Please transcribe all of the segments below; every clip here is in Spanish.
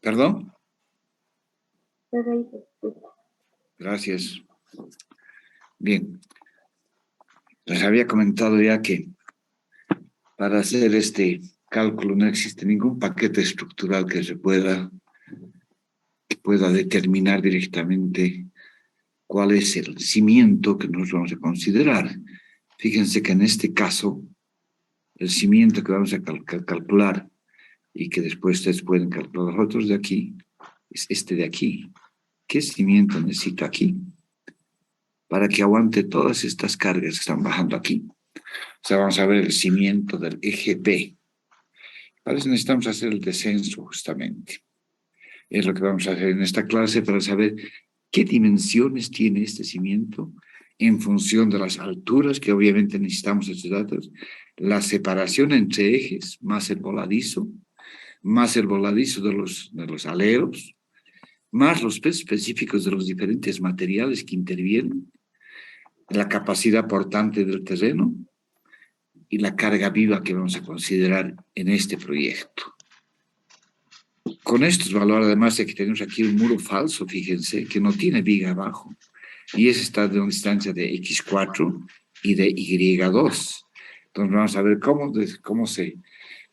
¿Perdón? Gracias. Bien, les había comentado ya que para hacer este cálculo no existe ningún paquete estructural que pueda determinar directamente cuál es el cimiento que nos vamos a considerar. Fíjense que en este caso, el cimiento que vamos a calcular y que después ustedes pueden calcular los otros de aquí, es este de aquí. ¿Qué cimiento necesito aquí? Para que aguante todas estas cargas que están bajando aquí. O sea, vamos a ver el cimiento del eje B. Para eso necesitamos hacer el descenso justamente. Es lo que vamos a hacer en esta clase para saber qué dimensiones tiene este cimiento en función de las alturas, que obviamente necesitamos estos datos, la separación entre ejes, más el voladizo de los aleros, más los pesos específicos de los diferentes materiales que intervienen, la capacidad portante del terreno y la carga viva que vamos a considerar en este proyecto. Con estos valores, además de que tenemos aquí un muro falso, fíjense, que no tiene viga abajo, y ese está de una distancia de x4 y de y2. Entonces vamos a ver cómo se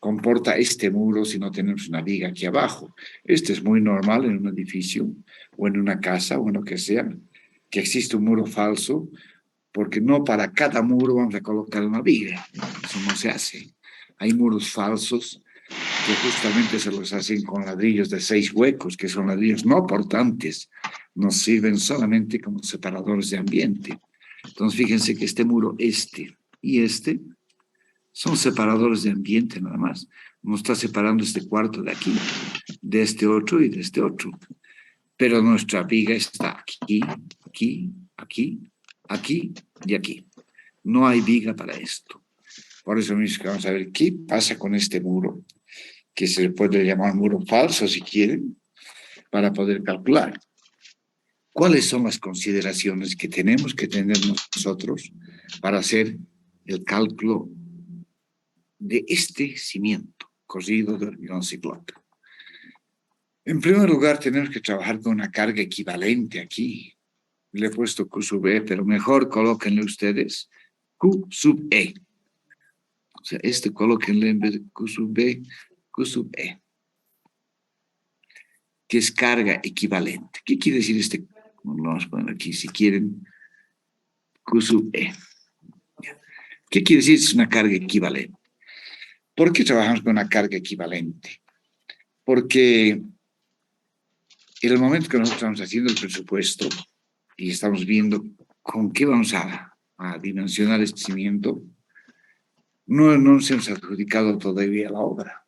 comporta este muro si no tenemos una viga aquí abajo. Este es muy normal en un edificio o en una casa o en lo que sea, que existe un muro falso, porque no para cada muro vamos a colocar una viga. Eso no se hace. Hay muros falsos que justamente se los hacen con ladrillos de 6 huecos, que son ladrillos no portantes, nos sirven solamente como separadores de ambiente. Entonces fíjense que este muro, este y este, son separadores de ambiente nada más. Nos está separando este cuarto de aquí, de este otro y de este otro. Pero nuestra viga está aquí, aquí, aquí, aquí y aquí. No hay viga para esto. Por eso mismo que vamos a ver qué pasa con este muro, que se puede llamar muro falso si quieren, para poder calcular. ¿Cuáles son las consideraciones que tenemos que tener nosotros para hacer el cálculo de este cimiento corrido de hormigón ciclota? En primer lugar, tenemos que trabajar con una carga equivalente aquí. Le he puesto Q sub E, pero mejor colóquenle ustedes Q sub E. O sea, colóquenle en vez de Q sub B, Q sub E, que es carga equivalente. ¿Qué quiere decir este? Lo vamos a poner aquí, si quieren, Q sub E. ¿Qué quiere decir? Es una carga equivalente. ¿Por qué trabajamos con una carga equivalente? Porque en el momento que nosotros estamos haciendo el presupuesto y estamos viendo con qué vamos a dimensionar este cimiento, no nos hemos adjudicado todavía la obra.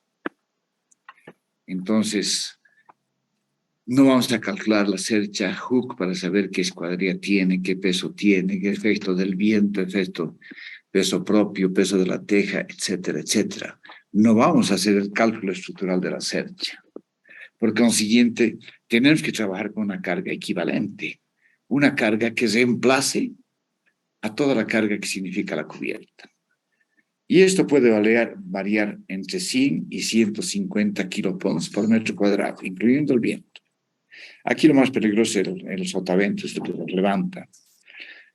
Entonces, no vamos a calcular la cercha Hooke para saber qué escuadría tiene, qué peso tiene, qué efecto del viento, peso propio, peso de la teja, etcétera, etcétera. No vamos a hacer el cálculo estructural de la cercha. Por consiguiente, tenemos que trabajar con una carga equivalente, una carga que reemplace a toda la carga que significa la cubierta. Y esto puede variar entre 100 y 150 kilopons por metro cuadrado, incluyendo el viento. Aquí lo más peligroso es el sotavento, esto que lo levanta.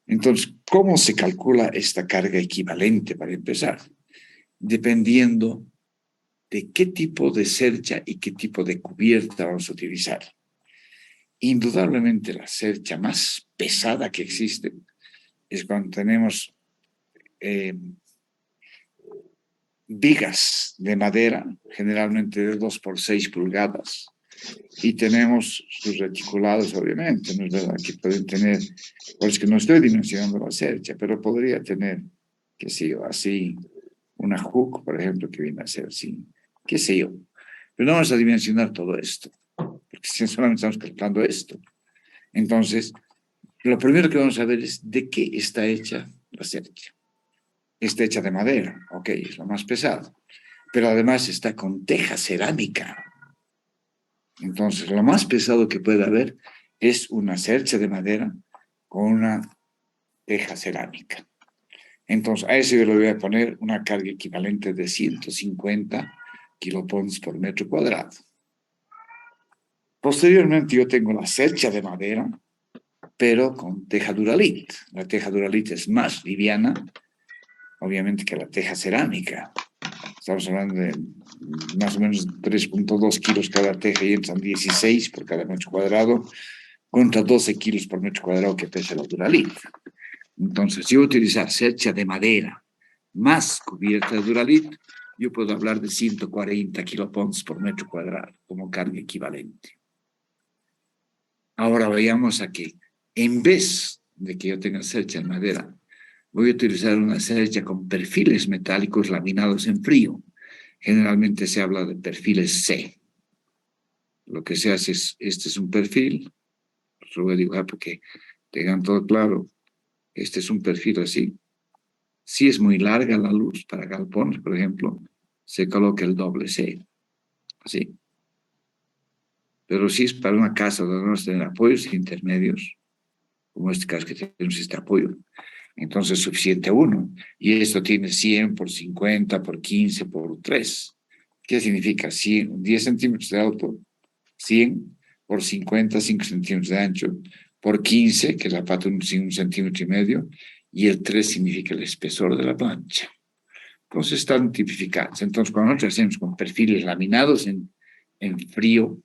Entonces, ¿cómo se calcula esta carga equivalente para empezar? Dependiendo de qué tipo de cercha y qué tipo de cubierta vamos a utilizar. Indudablemente la cercha más pesada que existe es cuando tenemos vigas de madera, generalmente de 2 por 6 pulgadas, y tenemos sus reticulados, obviamente, ¿no es verdad? Que pueden tener, por eso que no estoy dimensionando la cercha, pero podría tener, qué sé yo, así, una hook, por ejemplo, que viene a ser así, qué sé yo. Pero no vamos a dimensionar todo esto, porque si solamente estamos calculando esto. Entonces, lo primero que vamos a ver es de qué está hecha la cercha. Está hecha de madera, ok, es lo más pesado, pero además está con teja cerámica. Entonces, lo más pesado que puede haber es una cercha de madera con una teja cerámica. Entonces, a eso yo le voy a poner una carga equivalente de 150 kilopons por metro cuadrado. Posteriormente yo tengo la cercha de madera, pero con teja Duralit. La teja Duralit es más liviana, obviamente, que la teja cerámica. Estamos hablando de más o menos 3.2 kilos cada teja y entran 16 por cada metro cuadrado, contra 12 kilos por metro cuadrado que pesa la Duralit. Entonces, si yo utilizar cercha de madera más cubierta de Duralit, yo puedo hablar de 140 kilopons por metro cuadrado como carga equivalente. Ahora vayamos a que, en vez de que yo tenga cercha de madera, voy a utilizar una cercha con perfiles metálicos laminados en frío. Generalmente se habla de perfiles C. Lo que se hace es, este es un perfil, lo voy a dibujar porque tengan todo claro, este es un perfil así. Si es muy larga la luz para galpones, por ejemplo, se coloca el doble C, así. Pero si es para una casa donde vamos a tener apoyos intermedios, como este caso que tenemos este apoyo, entonces es suficiente uno. Y esto tiene 100 por 50 por 15 por 3. ¿Qué significa? 10 centímetros de alto, 100 por 50, 5 centímetros de ancho, por 15, que es la pata un centímetro y medio, y el 3 significa el espesor de la plancha. Entonces están tipificados. Entonces, cuando nosotros hacemos con perfiles laminados en frío,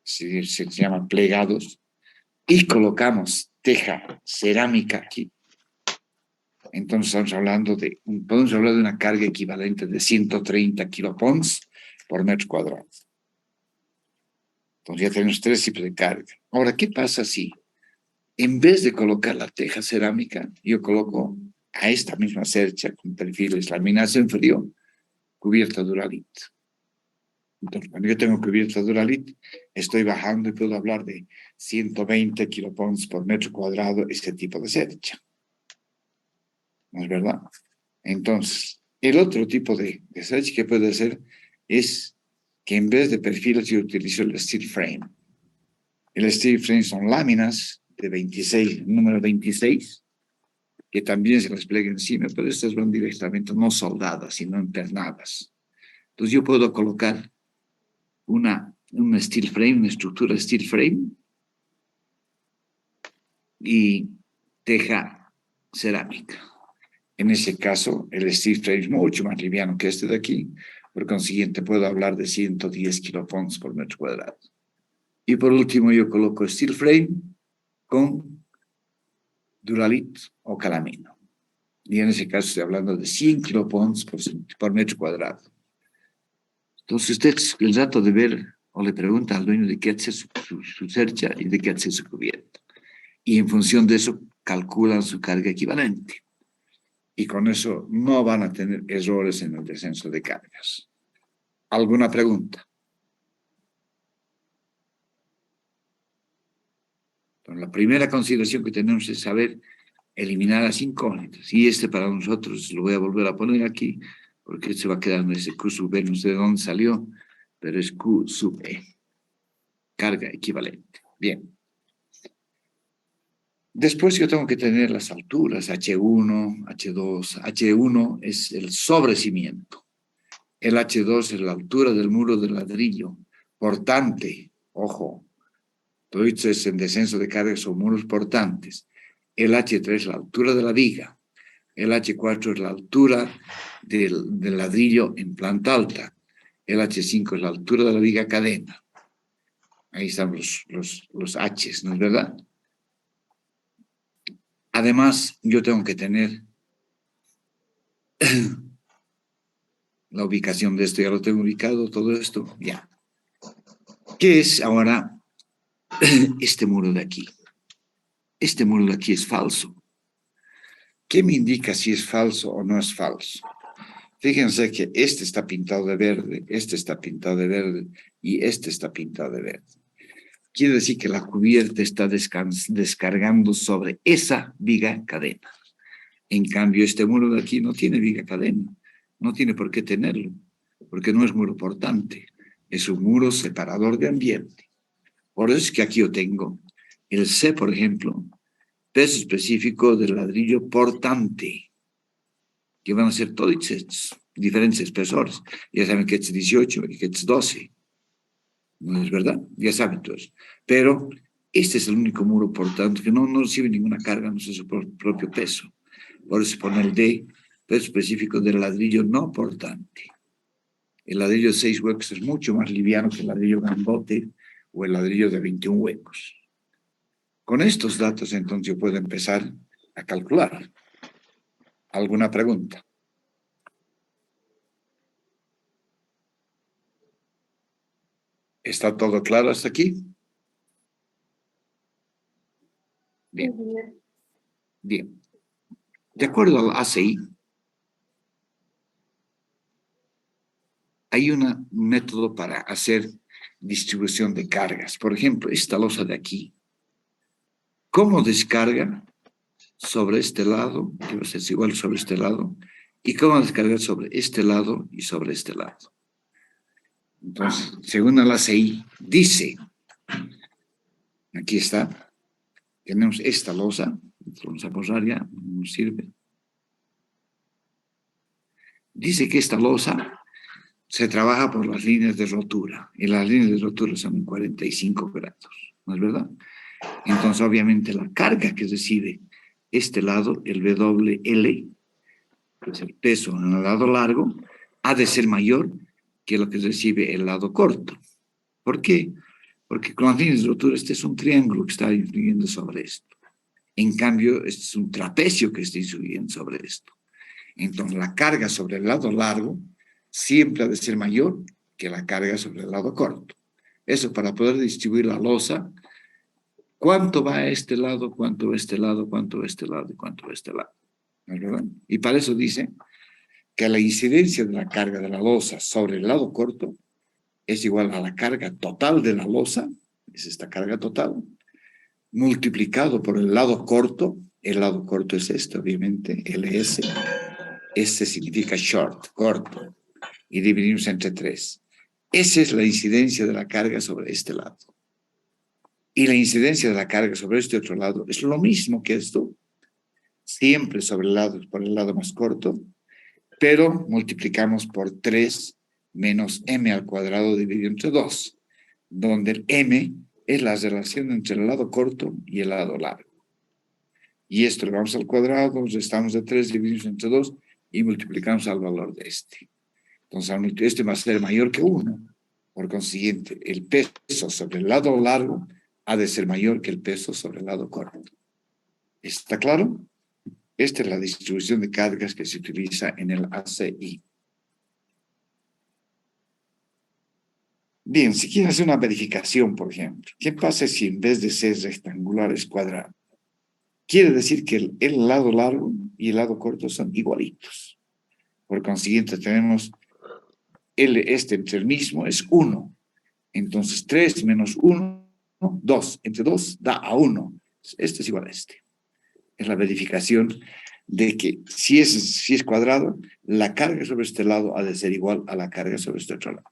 se llaman plegados, y colocamos teja cerámica aquí, entonces estamos hablando podemos hablar de una carga equivalente de 130 kilopons por metro cuadrado. Entonces ya tenemos 3 tipos de carga. Ahora, ¿qué pasa si en vez de colocar la teja cerámica, yo coloco a esta misma cercha con perfiles laminados en frío, cubierta Duralit? Entonces, cuando yo tengo cubierta Duralit, estoy bajando y puedo hablar de 120 kilopons por metro cuadrado, este tipo de cercha. ¿No es verdad? Entonces, el otro tipo de cercha que puede hacer es que en vez de perfiles yo utilizo el steel frame. El steel frame son láminas de 26, número 26, que también se les plega encima, pero estas van directamente no soldadas, sino empernadas. Entonces yo puedo colocar un steel frame, una estructura steel frame y teja cerámica. En ese caso, el steel frame es mucho más liviano que este de aquí, por consiguiente puedo hablar de 110 kilopons por metro cuadrado. Y por último yo coloco steel frame con Duralit o calamino. Y en ese caso estoy hablando de 100 kilopons por metro cuadrado. Entonces usted el rato de ver o le pregunta al dueño de qué hace su cercha y de qué hace su cubierta. Y en función de eso calculan su carga equivalente. Y con eso no van a tener errores en el descenso de cargas. ¿Alguna pregunta? Bueno, la primera consideración que tenemos es saber eliminar las incógnitas. Y para nosotros lo voy a volver a poner aquí, porque se va a quedar en ese Q sub E, no sé de dónde salió, pero es Q sub E. Carga equivalente. Bien. Después yo tengo que tener las alturas, H1, H2. H1 es el sobrecimiento. El H2 es la altura del muro de ladrillo. Portante, ojo, todo esto es en descenso de cargas, son muros portantes. El H3 es la altura de la viga. El H4 es la altura del ladrillo en planta alta. El H5 es la altura de la viga cadena. Ahí están los Hs, ¿no es verdad? Además, yo tengo que tener la ubicación de esto, ya lo tengo ubicado, todo esto, ya. ¿Qué es ahora este muro de aquí? Este muro de aquí es falso. ¿Qué me indica si es falso o no es falso? Fíjense que este está pintado de verde, este está pintado de verde y este está pintado de verde. Quiere decir que la cubierta está descargando sobre esa viga cadena. En cambio, este muro de aquí no tiene viga cadena, no tiene por qué tenerlo, porque no es muro portante, es un muro separador de ambiente. Por eso es que aquí yo tengo el C, por ejemplo, peso específico del ladrillo portante, que van a ser todos estos. diferentes espesores. Ya saben que es 18 y que es 12. ¿No es verdad? Ya saben todos. Pero este es el único muro, por tanto, que no recibe ninguna carga, no sé su propio peso. Por eso se pone el D, peso específico del ladrillo no portante. El ladrillo de 6 huecos es mucho más liviano que el ladrillo grandote o el ladrillo de 21 huecos. Con estos datos, entonces, yo puedo empezar a calcular. ¿Alguna pregunta? ¿Está todo claro hasta aquí? Bien, bien. De acuerdo al ACI, hay un método para hacer distribución de cargas. Por ejemplo, esta losa de aquí, ¿cómo descarga sobre este lado? Que va a ser igual sobre este lado. ¿Y cómo descargar sobre este lado y sobre este lado? Entonces, según el ACI, dice, aquí está, tenemos esta losa, vamos a borrar ya, no nos sirve. Dice que esta losa se trabaja por las líneas de rotura, y las líneas de rotura son en 45 grados, ¿no es verdad? Entonces, obviamente, la carga que recibe este lado, el WL, que es el peso en el lado largo, ha de ser mayor que lo que recibe el lado corto. ¿Por qué? Porque con las líneas de rotura este es un triángulo que está influyendo sobre esto. En cambio, este es un trapecio que está influyendo sobre esto. Entonces, la carga sobre el lado largo siempre ha de ser mayor que la carga sobre el lado corto. Eso para poder distribuir la losa, cuánto va a este lado, cuánto va a este lado, cuánto va a este lado y cuánto va a este lado. ¿No es verdad? Y para eso dice que la incidencia de la carga de la losa sobre el lado corto es igual a la carga total de la losa, es esta carga total, multiplicado por el lado corto es este, obviamente, LS, S significa short, corto, y dividimos entre 3. Esa es la incidencia de la carga sobre este lado. Y la incidencia de la carga sobre este otro lado es lo mismo que esto, siempre sobre el lado, por el lado más corto, pero multiplicamos por 3 menos m al cuadrado dividido entre 2, donde el m es la relación entre el lado corto y el lado largo. Y esto lo vamos al cuadrado, restamos de 3, dividimos entre 2 y multiplicamos al valor de este. Entonces, este va a ser mayor que 1. Por consiguiente, el peso sobre el lado largo ha de ser mayor que el peso sobre el lado corto. ¿Está claro? Esta es la distribución de cargas que se utiliza en el ACI. Bien, si quieren hacer una verificación, por ejemplo, ¿qué pasa si en vez de ser rectangular es cuadrado? Quiere decir que el lado largo y el lado corto son igualitos. Por consiguiente, tenemos este entre el mismo es 1. Entonces, 3 menos 1, 2. Entre 2 da a 1. Este es igual a este. Es la verificación de que si es cuadrado, la carga sobre este lado ha de ser igual a la carga sobre este otro lado.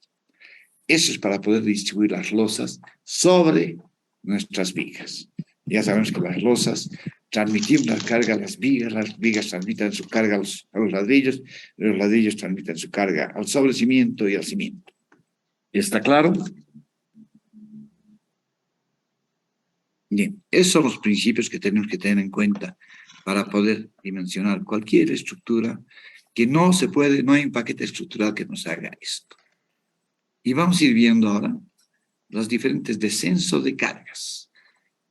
Eso es para poder distribuir las losas sobre nuestras vigas. Ya sabemos que las losas transmiten la carga a las vigas transmiten su carga a los ladrillos transmiten su carga al sobrecimiento y al cimiento. ¿Está claro? Bien, esos son los principios que tenemos que tener en cuenta para poder dimensionar cualquier estructura que no se puede, no hay un paquete estructural que nos haga esto. Y vamos a ir viendo ahora los diferentes descensos de cargas.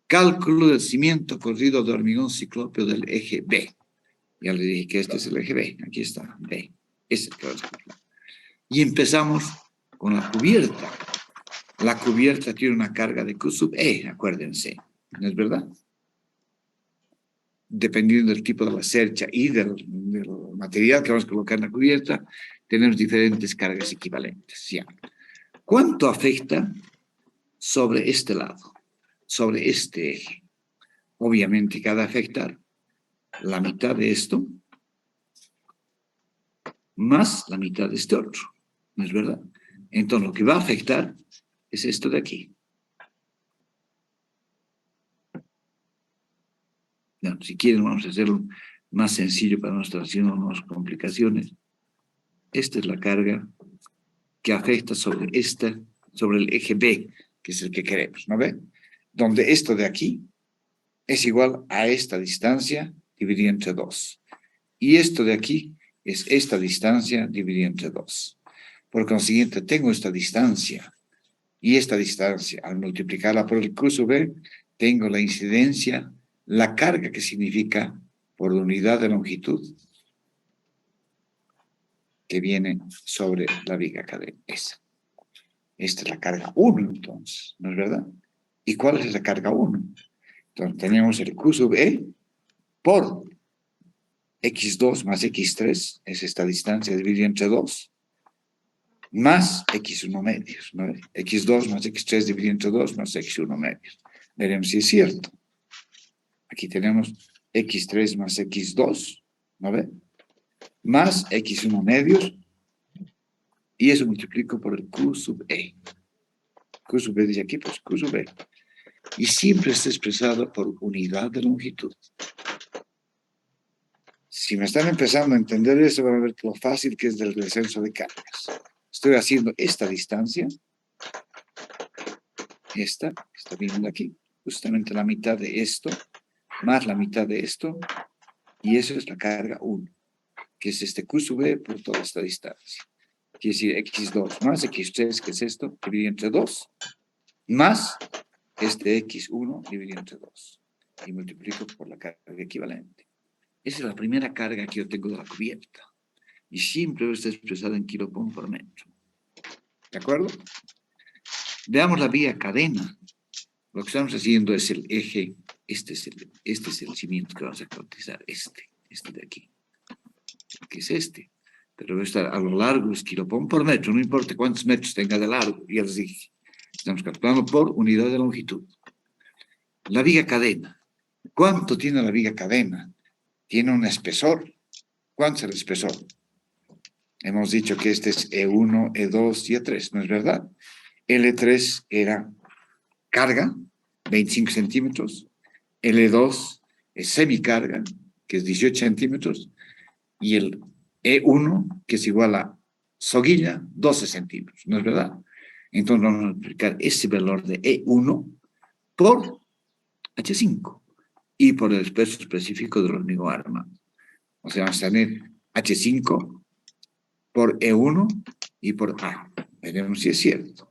Cálculo del cimiento corrido de hormigón ciclópeo del eje B. Ya le dije que este es el eje B, aquí está, B. Ese es el que vamos a calcular. Y empezamos con la cubierta. La cubierta tiene una carga de Q sub E, acuérdense, ¿no es verdad? Dependiendo del tipo de la cercha y del material que vamos a colocar en la cubierta, tenemos diferentes cargas equivalentes. ¿Ya? ¿Cuánto afecta sobre este lado, sobre este eje? Obviamente, cada afectar la mitad de esto más la mitad de este otro, ¿no es verdad? Entonces, lo que va a afectar es esto de aquí. Bueno, si quieren, vamos a hacerlo más sencillo para no estar haciendo unas complicaciones. esta es la carga que afecta sobre sobre el eje B, que es el que queremos, ¿no ve? Donde esto de aquí es igual a esta distancia dividida entre 2. Y esto de aquí es esta distancia dividida entre 2. Por consiguiente, tengo esta distancia y esta distancia, al multiplicarla por el Q sub B, tengo la incidencia, la carga que significa por unidad de longitud que viene sobre la viga cadena. Esa. Esta es la carga 1, entonces, ¿no es verdad? ¿Y cuál es la carga 1? Entonces, tenemos el Q sub E por x2 más x3, es esta distancia dividida entre 2, más x1 medios, ¿no? x2 más x3 dividido entre 2 más x1 medios. Veremos si es cierto. Aquí tenemos x3 más x2, ¿no ve? Más x1 medios, y eso multiplico por el q sub e. Q sub e dice aquí, pues q sub e. Y siempre está expresado por unidad de longitud. Si me están empezando a entender eso, van a ver lo fácil que es del descenso de cargas. Estoy haciendo esta distancia, esta, que está viniendo aquí, justamente la mitad de esto, más la mitad de esto, y eso es la carga 1, que es este Q sub E por toda esta distancia. Quiere decir x2 más x3, que es esto, dividido entre 2, más este x1 dividido entre 2. Y multiplico por la carga equivalente. Esa es la primera carga que yo tengo de la cubierta. Y siempre está expresada en kilopón por metro. ¿De acuerdo? Veamos la vía cadena. Lo que estamos haciendo es el eje, este es el cimiento que vamos a cotizar, este de aquí, que es este. Pero a lo largo es kilopón por metro, no importa cuántos metros tenga de largo, ya les dije. Estamos calculando por unidad de longitud. La viga cadena. ¿Cuánto tiene la viga cadena? Tiene un espesor. ¿Cuánto es el espesor? Hemos dicho que este es E1, E2 y E3, ¿no es verdad? L3 era carga, 25 centímetros. L2 es semicarga, que es 18 centímetros. Y el E1, que es igual a soguilla, 12 centímetros, ¿no es verdad? Entonces vamos a multiplicar ese valor de E1 por H5 y por el espeso específico del hormigón armado. O sea, vamos a tener H5 por E1 y por A. Veremos si es cierto.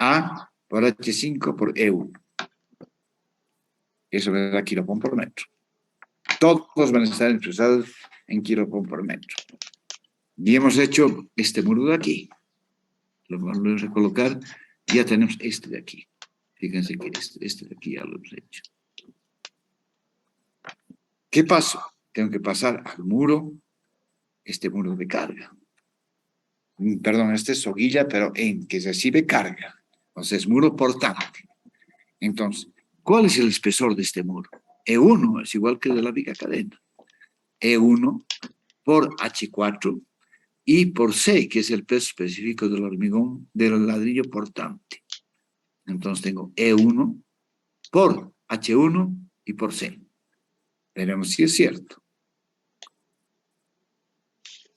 A por H5 por E1. Eso me da kilopón por metro. Todos van a estar expresados en kilopón por metro. Y hemos hecho este muro de aquí. Lo vamos a colocar. Ya tenemos este de aquí. Fíjense que este de aquí ya lo hemos hecho. ¿Qué paso? Tengo que pasar al muro, este muro de carga. Perdón, este es soguilla, pero en que recibe carga. Entonces, es muro portante. Entonces, ¿cuál es el espesor de este muro? E1 es igual que el de la viga cadena. E1 por H4 y por C, que es el peso específico del hormigón, del ladrillo portante. Entonces tengo E1 por H1 y por C. Veremos si es cierto.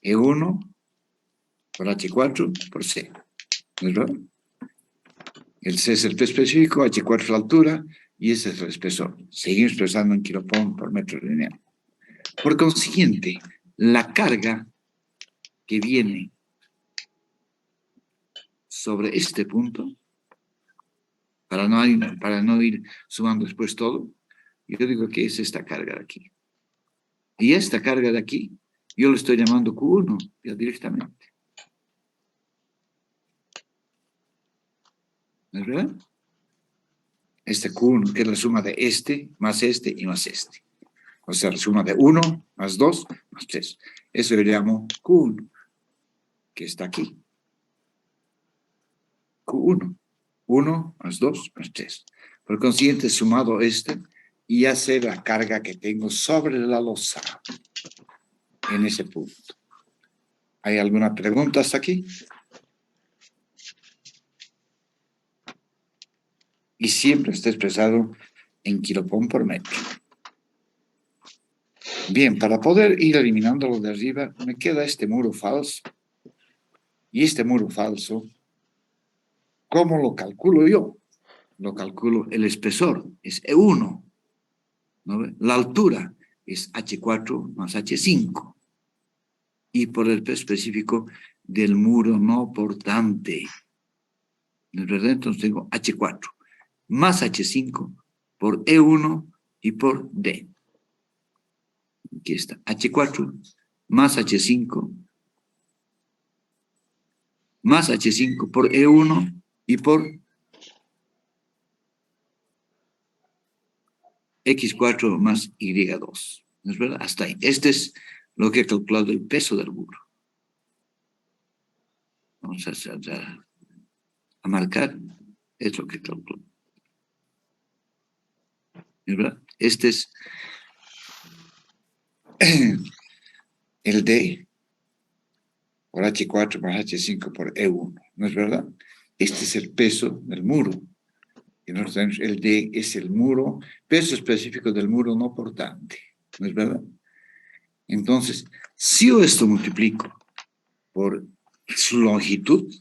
E1 por H4 por C. ¿No es verdad? El C es el peso específico, H4 es la altura y ese es el espesor. Seguimos expresando en kilopón por metro lineal. Por consiguiente, la carga que viene sobre este punto, para no ir sumando después todo, yo digo que es esta carga de aquí. Y esta carga de aquí, yo lo estoy llamando Q1, ya directamente. ¿No es verdad? Este Q1, que es la suma de este, más este y más este. O sea, la suma de 1 más 2 más 3. Eso yo llamo Q1, que está aquí. Q1. 1 más 2 más 3. Por consiguiente, sumado este, y hace la carga que tengo sobre la losa en ese punto. ¿Hay alguna pregunta hasta aquí? Y siempre está expresado en kilopón por metro. Bien, para poder ir eliminando lo de arriba, me queda este muro falso. Y este muro falso, ¿cómo lo calculo yo? Lo calculo, el espesor es E1, ¿no ve? La altura es H4 más H5. Y por el peso específico del muro no portante, ¿no es verdad? Entonces tengo H4 más H5 por E1 y por D. Aquí está, H4 más H5 más H5 por E1 y por X4 más Y2. ¿No es verdad? Hasta ahí. Este es lo que he calculado el peso del muro. Vamos a marcar. Es lo que calculo. ¿Es verdad? Este es el D por H4 más H5 por E1. ¿No es verdad? Este es el peso del muro. Y nosotros tenemos el D es el muro, peso específico del muro no portante. ¿No es verdad? Entonces, si yo esto multiplico por su longitud,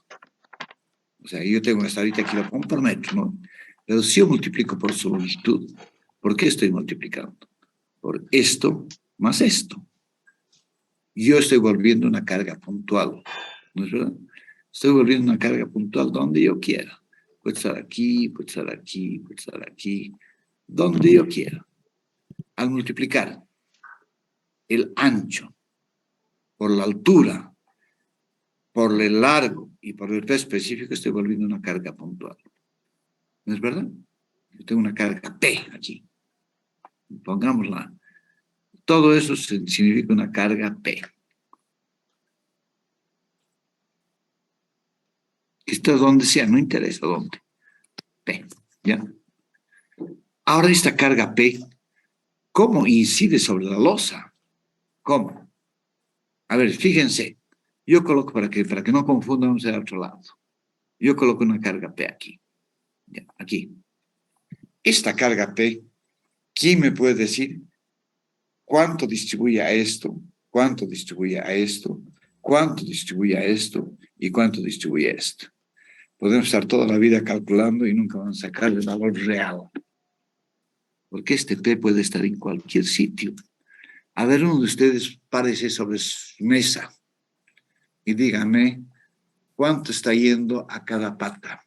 o sea, yo tengo esta ahorita aquí lo pongo por metro, ¿no? Pero si yo multiplico por su longitud, ¿por qué estoy multiplicando? Por esto más esto. Yo estoy volviendo una carga puntual, ¿no es verdad? Estoy volviendo una carga puntual donde yo quiera. Puede estar aquí, puede estar aquí, puede estar aquí, donde yo quiera. Al multiplicar el ancho por la altura, por el largo y por el peso específico, estoy volviendo una carga puntual. ¿No es verdad? Yo tengo una carga P allí. Pongámosla. Todo eso significa una carga P. Esto es donde sea, no interesa dónde. P, ¿ya? Ahora esta carga P, ¿cómo incide sobre la losa? ¿Cómo? A ver, fíjense. Yo coloco, para que no confundamos el otro lado. Yo coloco una carga P aquí. Ya, aquí. Esta carga P, ¿quién me puede decir cuánto distribuye a esto? ¿Cuánto distribuye a esto? ¿Cuánto distribuye a esto? ¿Y cuánto distribuye a esto? Podemos estar toda la vida calculando y nunca vamos a sacar el valor real. Porque este P puede estar en cualquier sitio. A ver, uno de ustedes párese sobre su mesa y díganme cuánto está yendo a cada pata.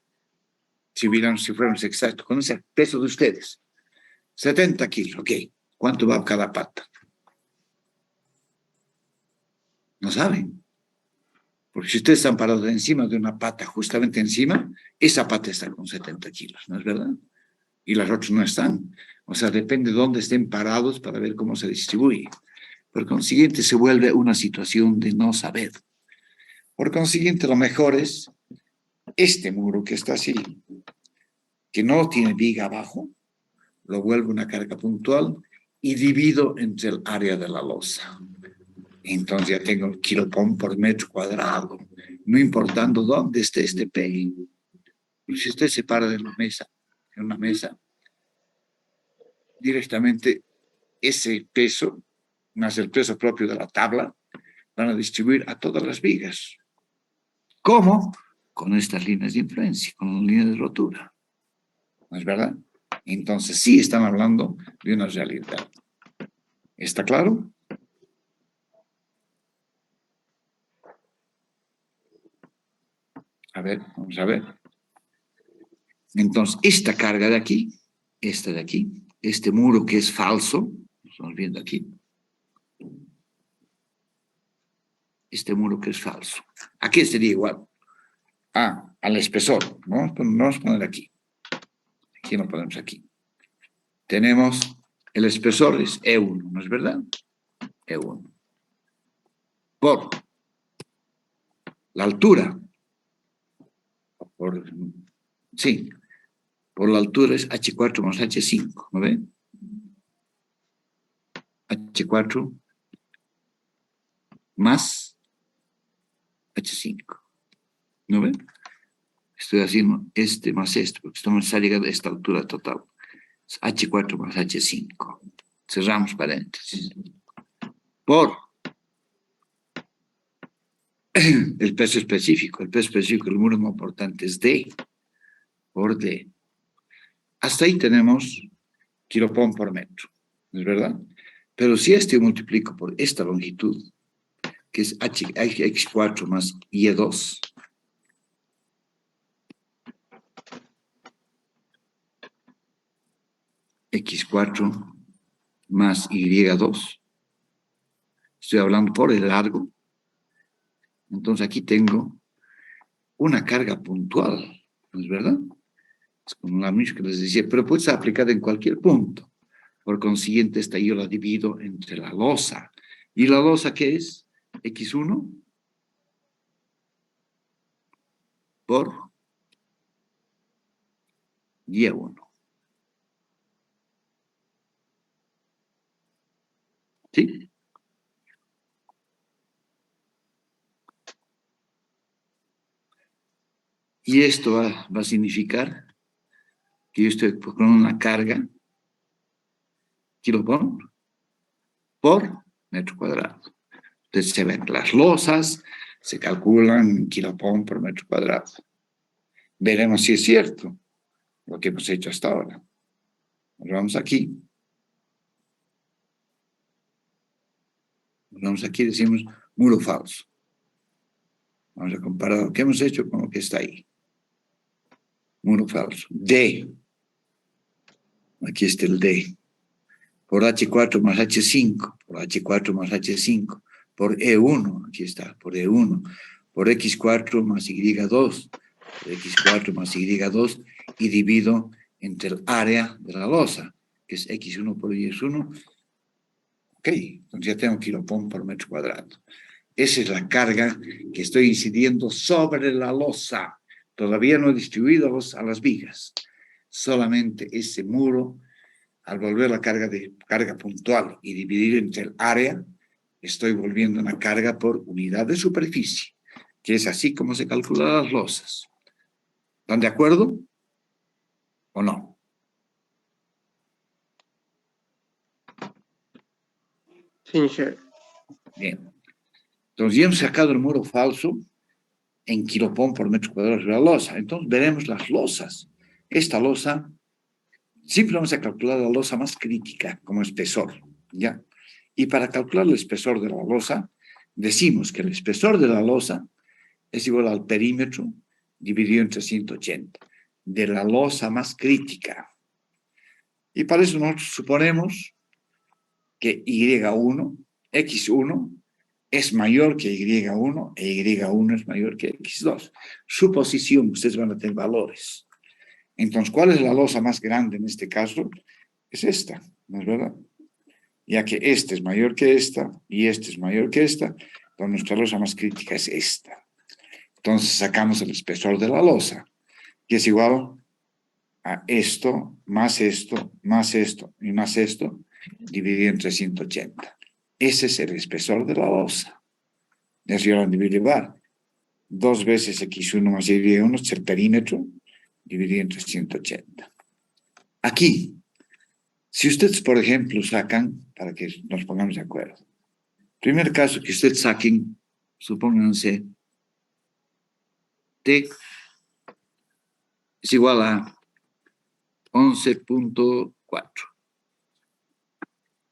Si fuéramos exactos, con ese peso de ustedes. 70 kilos, ok. ¿Cuánto va a cada pata? No saben. Porque si ustedes están parados encima de una pata, justamente encima, esa pata está con 70 kilos, ¿no es verdad? Y las otras no están. O sea, depende de dónde estén parados para ver cómo se distribuye. Por consiguiente, se vuelve una situación de no saber. Por consiguiente, lo mejor es este muro que está así, que no tiene viga abajo, lo vuelvo una carga puntual y divido entre el área de la losa. Entonces ya tengo el kilopón por metro cuadrado, no importando dónde esté este P. Si usted se para de una mesa, directamente ese peso, más el peso propio de la tabla, van a distribuir a todas las vigas. ¿Cómo? Con estas líneas de influencia, con las líneas de rotura. ¿No es verdad? Entonces sí están hablando de una realidad. ¿Está claro? A ver, vamos a ver. Entonces, esta carga de aquí, esta de aquí, este muro que es falso, estamos viendo aquí, este muro que es falso. Aquí sería igual al espesor, ¿no? Vamos a poner aquí. Aquí lo ponemos aquí. Tenemos el espesor es E1, ¿no es verdad? E1. Por la altura, sí, por la altura es H4 más H5, ¿no ven? H4 más H5, ¿no ven? Estoy haciendo este más esto, porque estamos a llegar a esta altura total. Es H4 más H5. Cerramos paréntesis. por el peso específico. El peso específico del muro más importante es D, por D. Hasta ahí tenemos kilopón por metro, ¿no es verdad? Pero si yo multiplico por esta longitud, que es x4 más y2, x4 más y2, estoy hablando por el largo, entonces aquí tengo una carga puntual, ¿no es verdad? Es como la misma que les decía, pero puede ser aplicada en cualquier punto. Por consiguiente, esta yo la divido entre la losa. ¿Y la losa qué es? X1 por Y1. ¿Sí? Y esto va a significar que yo estoy con una carga kilopón por metro cuadrado. Entonces se ven las losas, se calculan kilopón por metro cuadrado. Veremos si es cierto lo que hemos hecho hasta ahora. Nos vamos aquí. Nos vamos aquí y decimos muro falso. Vamos a comparar lo que hemos hecho con lo que está ahí. Muro falso. D. Aquí está el D. Por H4 más H5. Por H4 más H5. Por E1. Aquí está. Por E1. Por X4 más Y2. Por X4 más Y2. Y divido entre el área de la losa, que es X1 por Y1. Ok. Entonces ya tengo kilopón por metro cuadrado. Esa es la carga que estoy incidiendo sobre la losa. Todavía no he distribuido a las vigas. Solamente ese muro, al volver la carga puntual y dividir entre el área, estoy volviendo una carga por unidad de superficie, que es así como se calculan las losas. ¿Están de acuerdo o no? Sí, chef. Bien. Entonces ya hemos sacado el muro falso en kilopón por metro cuadrado de la losa. Entonces veremos las losas. Esta losa, siempre vamos a calcular la losa más crítica como espesor, ¿ya? Y para calcular el espesor de la losa, decimos que el espesor de la losa es igual al perímetro dividido entre 180, de la losa más crítica. Y para eso nosotros suponemos que Y1, X1, es mayor que Y1 e Y1 es mayor que X2. Suposición, ustedes van a tener valores. Entonces, ¿cuál es la losa más grande en este caso? Es esta, ¿no es verdad? Ya que esta es mayor que esta y esta es mayor que esta, entonces nuestra losa más crítica es esta. Entonces sacamos el espesor de la losa, que es igual a esto, más esto, más esto y más esto, dividido entre 180. Ese es el espesor de la losa. Ya se van a dividir 2 veces X1 más Y1 es el perímetro, dividido entre 180. Aquí, si ustedes, por ejemplo, sacan, para que nos pongamos de acuerdo, primer caso que ustedes saquen, supónganse, T es igual a 11.4.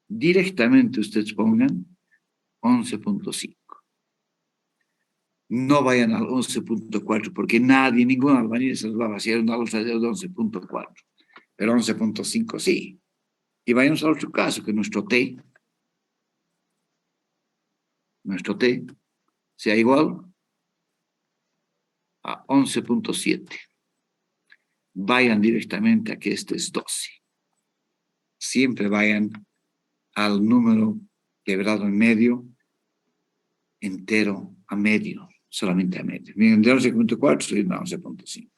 Directamente ustedes pongan 11.5. No vayan al 11.4 porque nadie, ningún albañil se los va a vaciar una losa de 11.4. Pero 11.5 sí. Y vayamos al otro caso, que nuestro T sea igual a 11.7. Vayan directamente a que este es 12. Siempre vayan al número quebrado en medio, entero a medio, solamente a medio. Miren, de 11.4 soy a 11.5.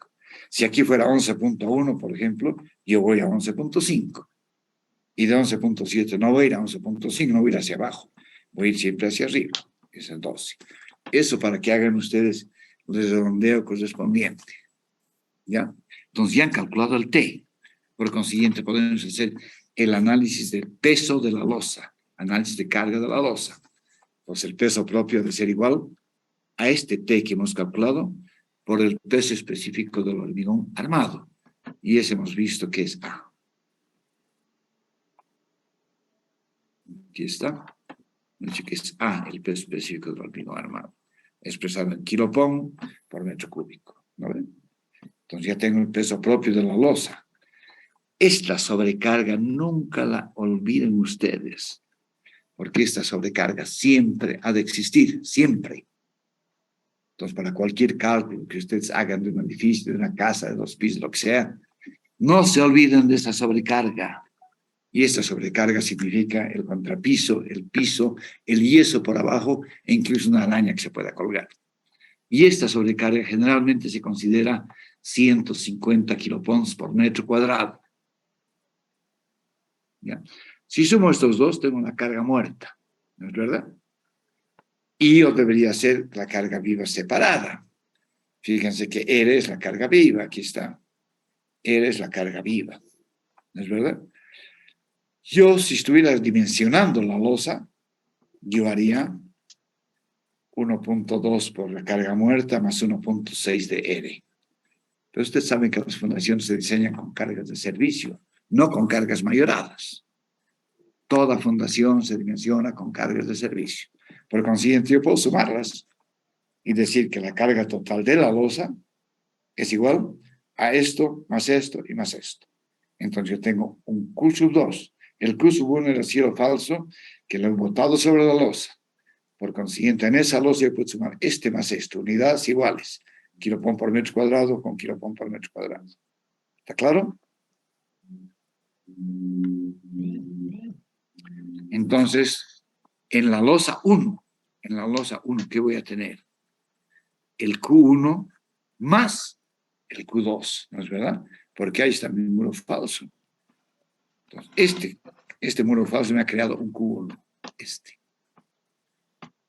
Si aquí fuera 11.1, por ejemplo, yo voy a 11.5. Y de 11.7 no voy a ir a 11.5, no voy a ir hacia abajo, voy a ir siempre hacia arriba, que es el 12. Eso para que hagan ustedes el redondeo correspondiente. ¿Ya? Entonces ya han calculado el T. Por consiguiente, podemos hacer el análisis del peso de la losa, análisis de carga de la losa. Pues el peso propio ha de ser igual a este T que hemos calculado por el peso específico del hormigón armado. Y ese hemos visto que es A. Aquí está. Hemos dicho que es A, el peso específico del hormigón armado. Expresado en kilopón por metro cúbico. ¿No ven? Entonces ya tengo el peso propio de la losa. Esta sobrecarga nunca la olviden ustedes, porque esta sobrecarga siempre ha de existir, siempre. Entonces, para cualquier cálculo que ustedes hagan de un edificio, de una casa, de 2 pisos, lo que sea, no se olviden de esta sobrecarga. Y esta sobrecarga significa el contrapiso, el piso, el yeso por abajo e incluso una araña que se pueda colgar. Y esta sobrecarga generalmente se considera 150 kilopons por metro cuadrado. ¿Ya? Si sumo estos dos, tengo una carga muerta, ¿no es verdad? Y o debería ser la carga viva separada. Fíjense que R es la carga viva, aquí está. R es la carga viva, ¿no es verdad? Yo, si estuviera dimensionando la losa, yo haría 1.2 por la carga muerta más 1.6 de R. Pero ustedes saben que las fundaciones se diseñan con cargas de servicio, no con cargas mayoradas. Toda fundación se dimensiona con cargas de servicio. Por consiguiente, yo puedo sumarlas y decir que la carga total de la losa es igual a esto, más esto y más esto. Entonces yo tengo un Q sub 2. El Q sub 1 era cielo falso que lo he botado sobre la losa. Por consiguiente, en esa losa yo puedo sumar este más esto, unidades iguales. Kilopón por metro cuadrado con kilopón por metro cuadrado. ¿Está claro? Entonces, en la losa 1, ¿qué voy a tener? El Q1 más el Q2, ¿no es verdad? Porque ahí está mi muro falso. Entonces, este muro falso me ha creado un Q1,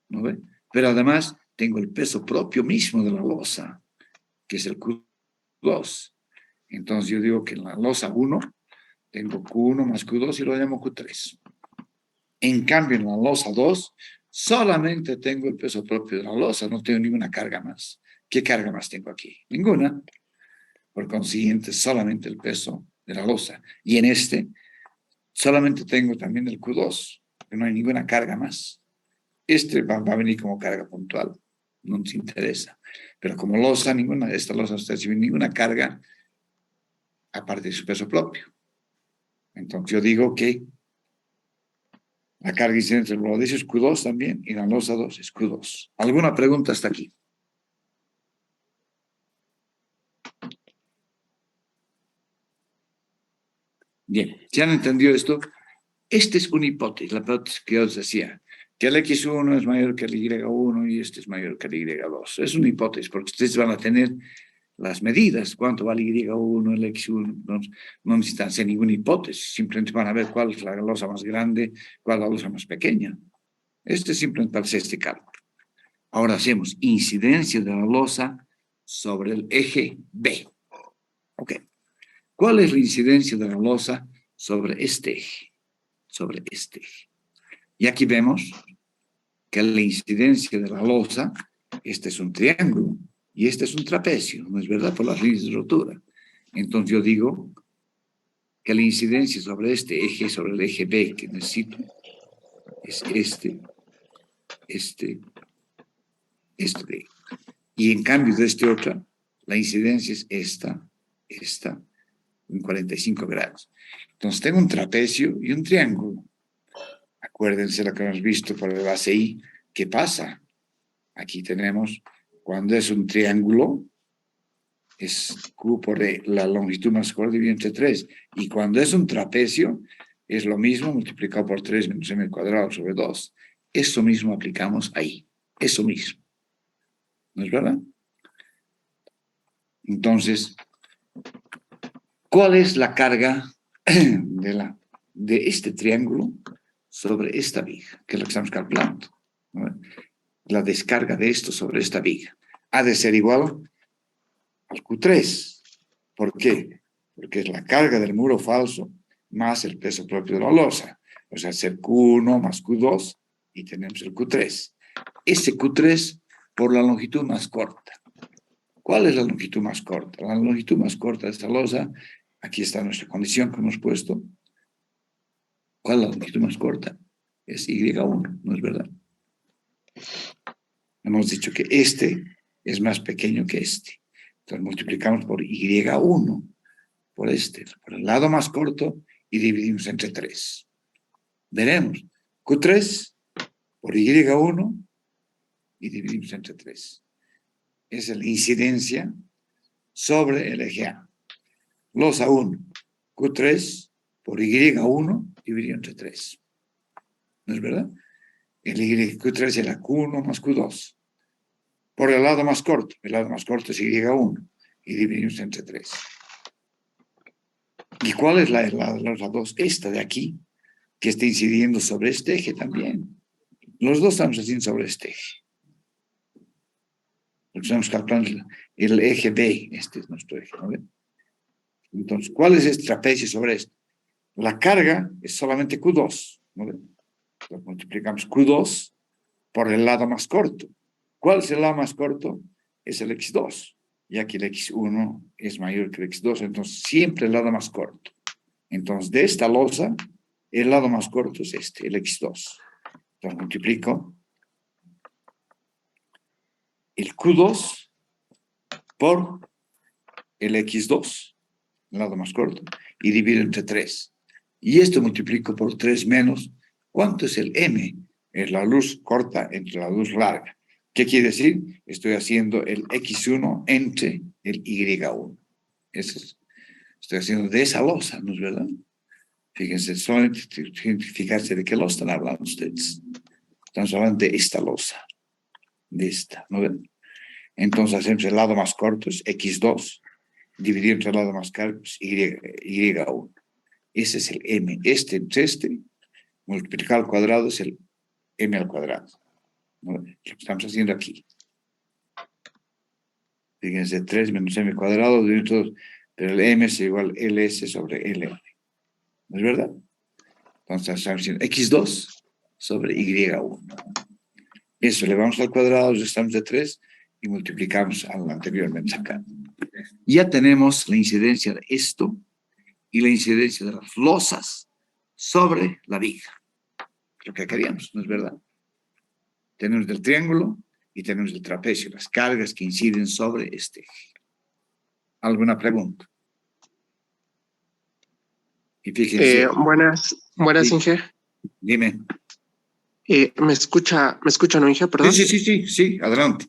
¿no ve? Pero además tengo el peso propio mismo de la losa, que es el Q2. Entonces yo digo que en la losa 1 tengo Q1 más Q2 y lo llamo Q3. En cambio, en la losa 2, solamente tengo el peso propio de la losa, no tengo ninguna carga más. ¿Qué carga más tengo aquí? Ninguna. Por consiguiente, solamente el peso de la losa. Y en solamente tengo también el Q2, que no hay ninguna carga más. Va a venir como carga puntual, no nos interesa. Pero como losa, esta losa está recibiendo ninguna carga aparte de su peso propio. Entonces yo digo que la carga incidente del bordillo es Q2 también, y la losa 2 es Q2. ¿Alguna pregunta hasta aquí? Bien, ¿se han entendido esto? Esta es una hipótesis, la hipótesis que yo os decía, que el X1 es mayor que el Y1 y este es mayor que el Y2. Es una hipótesis, porque ustedes van a tener las medidas, cuánto vale Y1, el X1, no necesitan hacer ninguna hipótesis, simplemente van a ver cuál es la losa más grande, cuál es la losa más pequeña. Es simplemente para hacer este cálculo. Ahora hacemos incidencia de la losa sobre el eje B. Ok. ¿Cuál es la incidencia de la losa sobre este eje? Sobre este eje. Y aquí vemos que la incidencia de la losa, este es un triángulo y este es un trapecio, ¿no es verdad? Por las líneas de rotura. Entonces yo digo que la incidencia sobre este eje, sobre el eje B que necesito, es este. Y en cambio de este otro, la incidencia es esta, en 45 grados. Entonces tengo un trapecio y un triángulo. Acuérdense lo que hemos visto por el base I. ¿Qué pasa? Aquí tenemos, cuando es un triángulo, es Q por la longitud más corta dividido entre 3. Y cuando es un trapecio, es lo mismo multiplicado por 3 menos m cuadrado sobre 2. Eso mismo aplicamos ahí. Eso mismo. ¿No es verdad? Entonces, ¿cuál es la carga de este triángulo sobre esta viga? Que es lo que estamos calculando, ¿no? La descarga de esto sobre esta viga ha de ser igual al Q3. ¿Por qué? Porque es la carga del muro falso más el peso propio de la losa. O sea, ser Q1 más Q2 y tenemos el Q3. Ese Q3 por la longitud más corta. ¿Cuál es la longitud más corta? La longitud más corta de esta losa, aquí está nuestra condición que hemos puesto. ¿Cuál es la longitud más corta? Es Y1, ¿no es verdad? Hemos dicho que este es más pequeño que este. Entonces multiplicamos por Y1, por este, por el lado más corto, y dividimos entre 3. Veremos, Q3 por Y1 y dividimos entre 3. Esa es la incidencia sobre el eje A. Losa 1, Q3 por Y1 dividido entre 3. ¿No es verdad? El Q3 era Q1 más Q2. Por el lado más corto es Y1 y dividimos entre 3. ¿Y cuál es la losa 2? Esta de aquí, que está incidiendo sobre este eje también. Los dos estamos haciendo sobre este eje. Estamos calculando el eje B, este es nuestro eje, ¿no ven? Entonces, ¿cuál es este trapecio sobre esto? La carga es solamente Q2, ¿no ven? Entonces, multiplicamos Q2 por el lado más corto. ¿Cuál es el lado más corto? Es el X2, ya que el X1 es mayor que el X2, entonces siempre el lado más corto. Entonces, de esta losa, el lado más corto es este, el X2. Entonces, multiplico el Q2 por el X2, el lado más corto, y divido entre 3. Y esto multiplico por 3 menos, ¿cuánto es el M? Es la luz corta entre la luz larga. ¿Qué quiere decir? Estoy haciendo el X1 entre el Y1. Eso es. Estoy haciendo de esa losa, ¿no es verdad? Fíjense, solamente fijarse de qué losa están hablando ustedes. Estamos hablando de esta losa, de esta, ¿no ven? Entonces hacemos el lado más corto, es X2, dividido entre el lado más corto, es Y1. Ese es el M. Este, multiplicar al cuadrado es el M al cuadrado, ¿no? Lo que estamos haciendo aquí. Fíjense, 3 menos M cuadrado, pero el M es igual a LS sobre LM. ¿No es verdad? Entonces estamos haciendo X2 sobre Y1. Eso, elevamos al cuadrado, restamos de 3 y multiplicamos al anteriormente acá. Ya tenemos la incidencia de esto y la incidencia de las losas sobre la viga. Lo que queríamos, ¿no es verdad? Tenemos del triángulo y tenemos el trapecio, las cargas que inciden sobre este eje. ¿Alguna pregunta? Y fíjense. Buenas, Sí, Inge. dime. ¿Me escucha, no, Inge? Sí, Perdón. sí, adelante.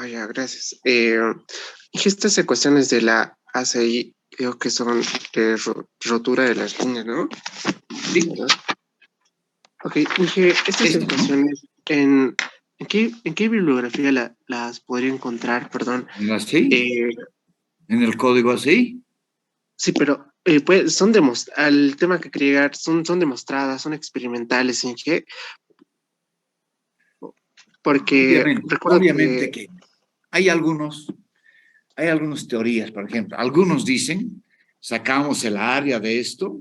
Ya, gracias. Inge, estas ecuaciones de la ACI, creo que son de rotura de las líneas, ¿no? Sí. ¿Verdad? Ok, Inge, estas Esto, ¿no? ecuaciones, ¿en qué bibliografía las podría encontrar? Perdón. En la ACI, Eh, en el código ACI. sí, pero pues, al tema que quería llegar, son demostradas, son experimentales, Inge, porque recuerdo Obviamente que que hay algunas teorías, por ejemplo, algunos dicen, sacamos el área de esto,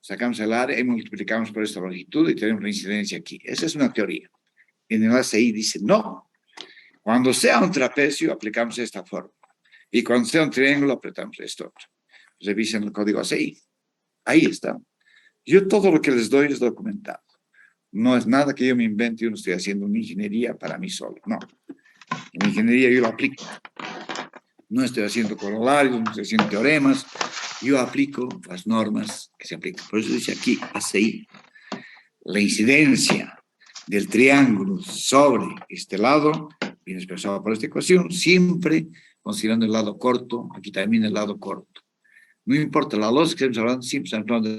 sacamos el área y multiplicamos por esta longitud y tenemos la incidencia aquí. Esa es una teoría. En el ACI dice, no, cuando sea un trapecio aplicamos esta forma y cuando sea un triángulo aplicamos esto otro. Revisen el código ACI. Ahí está. Yo todo lo que les doy es documentado. No es nada que yo me invente, yo no estoy haciendo una ingeniería para mí solo, no. En ingeniería yo lo aplico. No estoy haciendo corolarios, no estoy haciendo teoremas, yo aplico las normas que se aplican. Por eso dice aquí, ACI, la incidencia del triángulo sobre este lado, bien expresado por esta ecuación, siempre considerando el lado corto, aquí también el lado corto. No importa la lógica que estamos hablando, siempre estamos hablando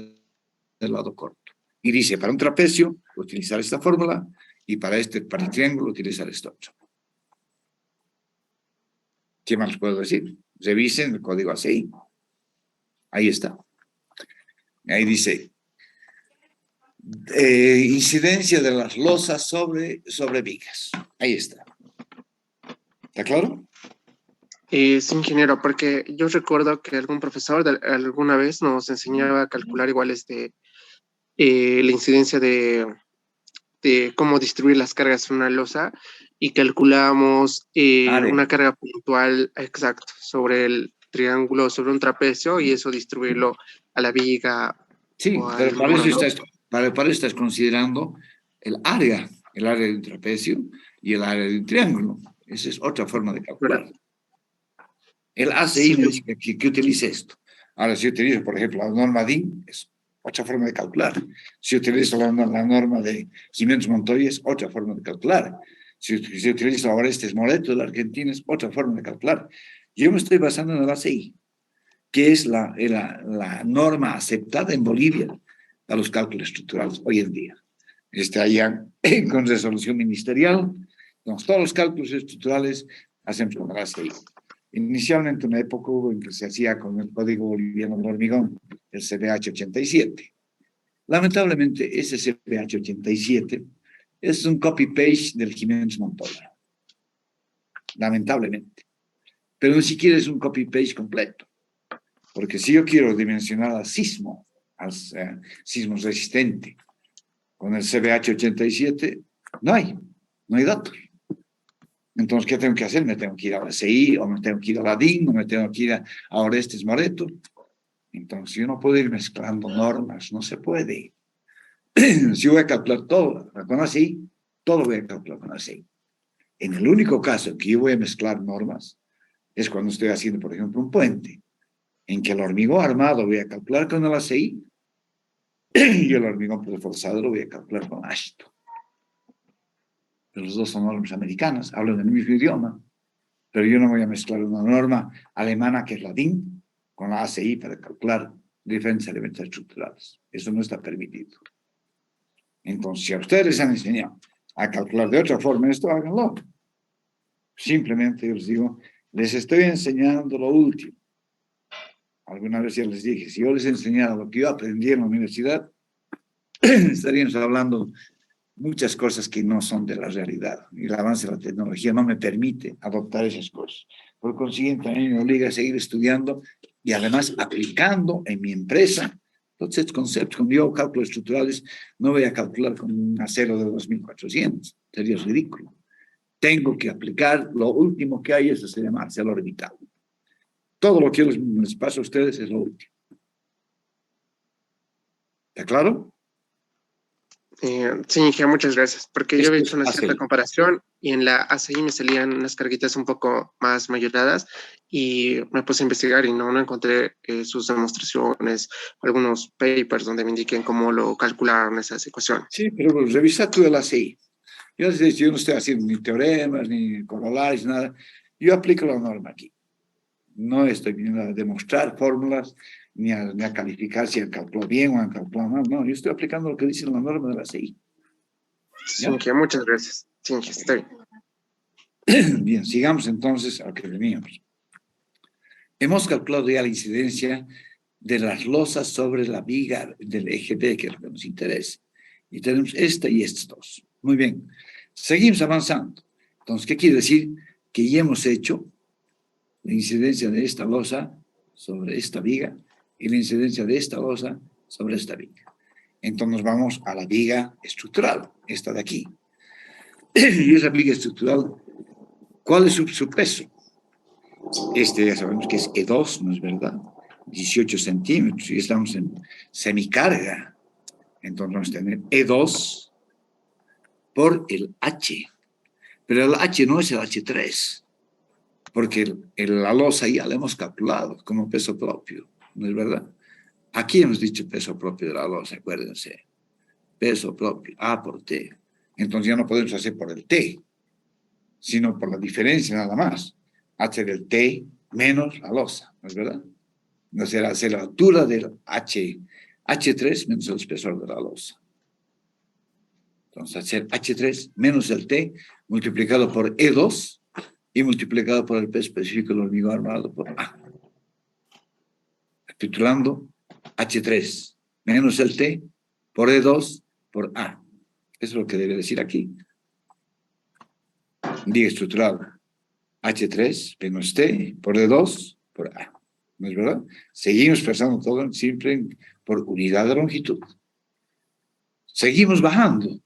del lado corto. Y dice, para un trapecio, utilizar esta fórmula, y para el triángulo, utilizar esta otra. ¿Qué más les puedo decir? Revisen el código ACI. Ahí está. Ahí dice, incidencia de las losas sobre vigas. Ahí está. ¿Está claro? es ingeniero, porque yo recuerdo que algún profesor alguna vez nos enseñaba a calcular igual la incidencia de cómo distribuir las cargas en una losa y calculamos una carga puntual exacto sobre el triángulo, sobre un trapecio y eso distribuirlo a la viga. Sí, pero para eso estás considerando el área de un trapecio y el área de un triángulo. Esa es otra forma de calcular. El ACI me dice que utilice esto. Ahora, si utilizo, por ejemplo, la norma DIN, es otra forma de calcular. Si utilizo la norma de Jiménez-Montoya, es otra forma de calcular. Si utilizo ahora este Moreto de la Argentina, es otra forma de calcular. Yo me estoy basando en el ACI, que es la norma aceptada en Bolivia para los cálculos estructurales hoy en día. Está allá con resolución ministerial. Entonces, todos los cálculos estructurales hacemos con el ACI. Inicialmente una época hubo en que se hacía con el Código Boliviano del Hormigón, el CBH 87. Lamentablemente, ese CBH 87 es un copy-paste del Jiménez Montoya. Lamentablemente. Pero ni siquiera es un copy-paste completo. Porque si yo quiero dimensionar al sismo resistente, con el CBH 87, no hay datos. Entonces, ¿qué tengo que hacer? Me tengo que ir a la CI, o me tengo que ir a la DIN, o me tengo que ir a Orestes Moreto. Entonces, yo no puedo ir mezclando normas, no se puede. Si voy a calcular todo con ACI, todo voy a calcular con ACI. En el único caso que yo voy a mezclar normas es cuando estoy haciendo, por ejemplo, un puente, en que el hormigón armado voy a calcular con el ACI y el hormigón reforzado lo voy a calcular con ASHTO. Pero los dos son normas americanas, hablan el mismo idioma, pero yo no voy a mezclar una norma alemana que es la DIN con la ACI para calcular diferentes elementos estructurales. Eso no está permitido. Entonces, si a ustedes les han enseñado a calcular de otra forma esto, háganlo. Simplemente yo les digo, les estoy enseñando lo último. Alguna vez ya les dije, si yo les enseñara lo que yo aprendí en la universidad, estaríamos hablando muchas cosas que no son de la realidad. Y el avance de la tecnología no me permite adoptar esas cosas. Por consiguiente, también me obliga a seguir estudiando y además aplicando en mi empresa todos estos conceptos. Cuando yo hago cálculos estructurales, no voy a calcular con un acero de 2400. Sería ridículo. Tengo que aplicar lo último que hay, eso se llama ArcelorMittal. Todo lo que yo les paso a ustedes es lo último. ¿Está claro? Sí, Inge, muchas gracias, porque yo había hecho una cierta comparación y en la ACI me salían unas carguitas un poco más mayoradas y me puse a investigar y no encontré sus demostraciones, algunos papers donde me indiquen cómo lo calcularon esas ecuaciones. Sí, pero revisa tú el ACI. Yo no estoy haciendo ni teoremas, ni corolarios, nada. Yo aplico la norma aquí. No estoy viniendo a demostrar fórmulas, ni a calificar si han calculado bien o han calculado mal. No, yo estoy aplicando lo que dice la norma de la CI. Sí, muchas gracias. Sí, está bien. Bien, sigamos entonces a lo que veníamos. Hemos calculado ya la incidencia de las losas sobre la viga del eje B, que es lo que nos interesa. Y tenemos esta y estas dos. Muy bien. Seguimos avanzando. Entonces, ¿qué quiere decir? Que ya hemos hecho la incidencia de esta losa sobre esta viga y la incidencia de esta losa sobre esta viga. Entonces nos vamos a la viga estructural, esta de aquí. Y esa viga estructural, ¿cuál es su peso? Este ya sabemos que es E2, ¿no es verdad? 18 centímetros y estamos en semicarga. Entonces vamos a tener E2 por el H. Pero el H no es el H3, porque la losa ya la hemos calculado como peso propio, ¿no es verdad? Aquí hemos dicho peso propio de la losa, acuérdense. Peso propio, A por T. Entonces ya no podemos hacer por el T, sino por la diferencia nada más. H del T menos la losa, ¿no es verdad? No será hacer la altura del H3 menos el espesor de la losa. Entonces hacer H3 menos el T multiplicado por E2 y multiplicado por el peso específico del hormigón armado por A. Titulando H3 menos el T por E2 por A. Eso es lo que debe decir aquí. Viga estructural H3 menos T por E2 por A. ¿No es verdad? Seguimos expresando todo siempre por unidad de longitud. Seguimos bajando.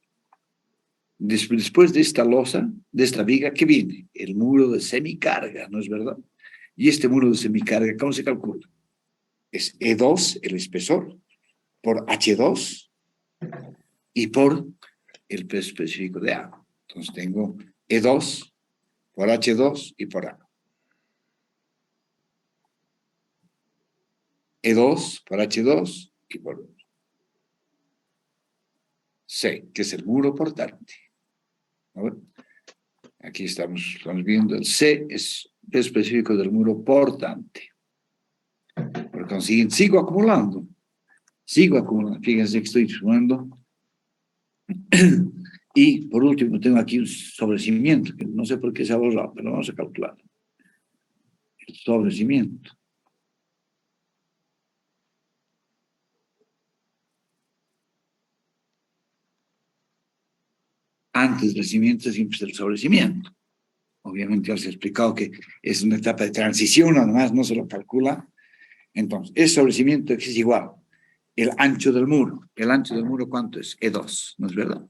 Después de esta losa, de esta viga, ¿qué viene? El muro de semicarga, ¿no es verdad? Y este muro de semicarga, ¿cómo se calcula? Es E2, el espesor, por H2 y por el peso específico de A. Entonces tengo E2 por H2 y por A. E2 por H2 y por C, que es el muro portante. Aquí estamos viendo el C, es el específico del muro portante. Por consiguiente, sigo acumulando. Fíjense que estoy sumando. Y por último, tengo aquí un sobrecimiento, que no sé por qué se ha borrado, pero vamos a calcular. El sobrecimiento. Antes del cimiento siempre es el sobrecimiento. Obviamente ya os he explicado que es una etapa de transición, además no se lo calcula. Entonces, el sobrecimiento es igual. El ancho del muro. ¿El ancho del muro cuánto es? E2, ¿no es verdad?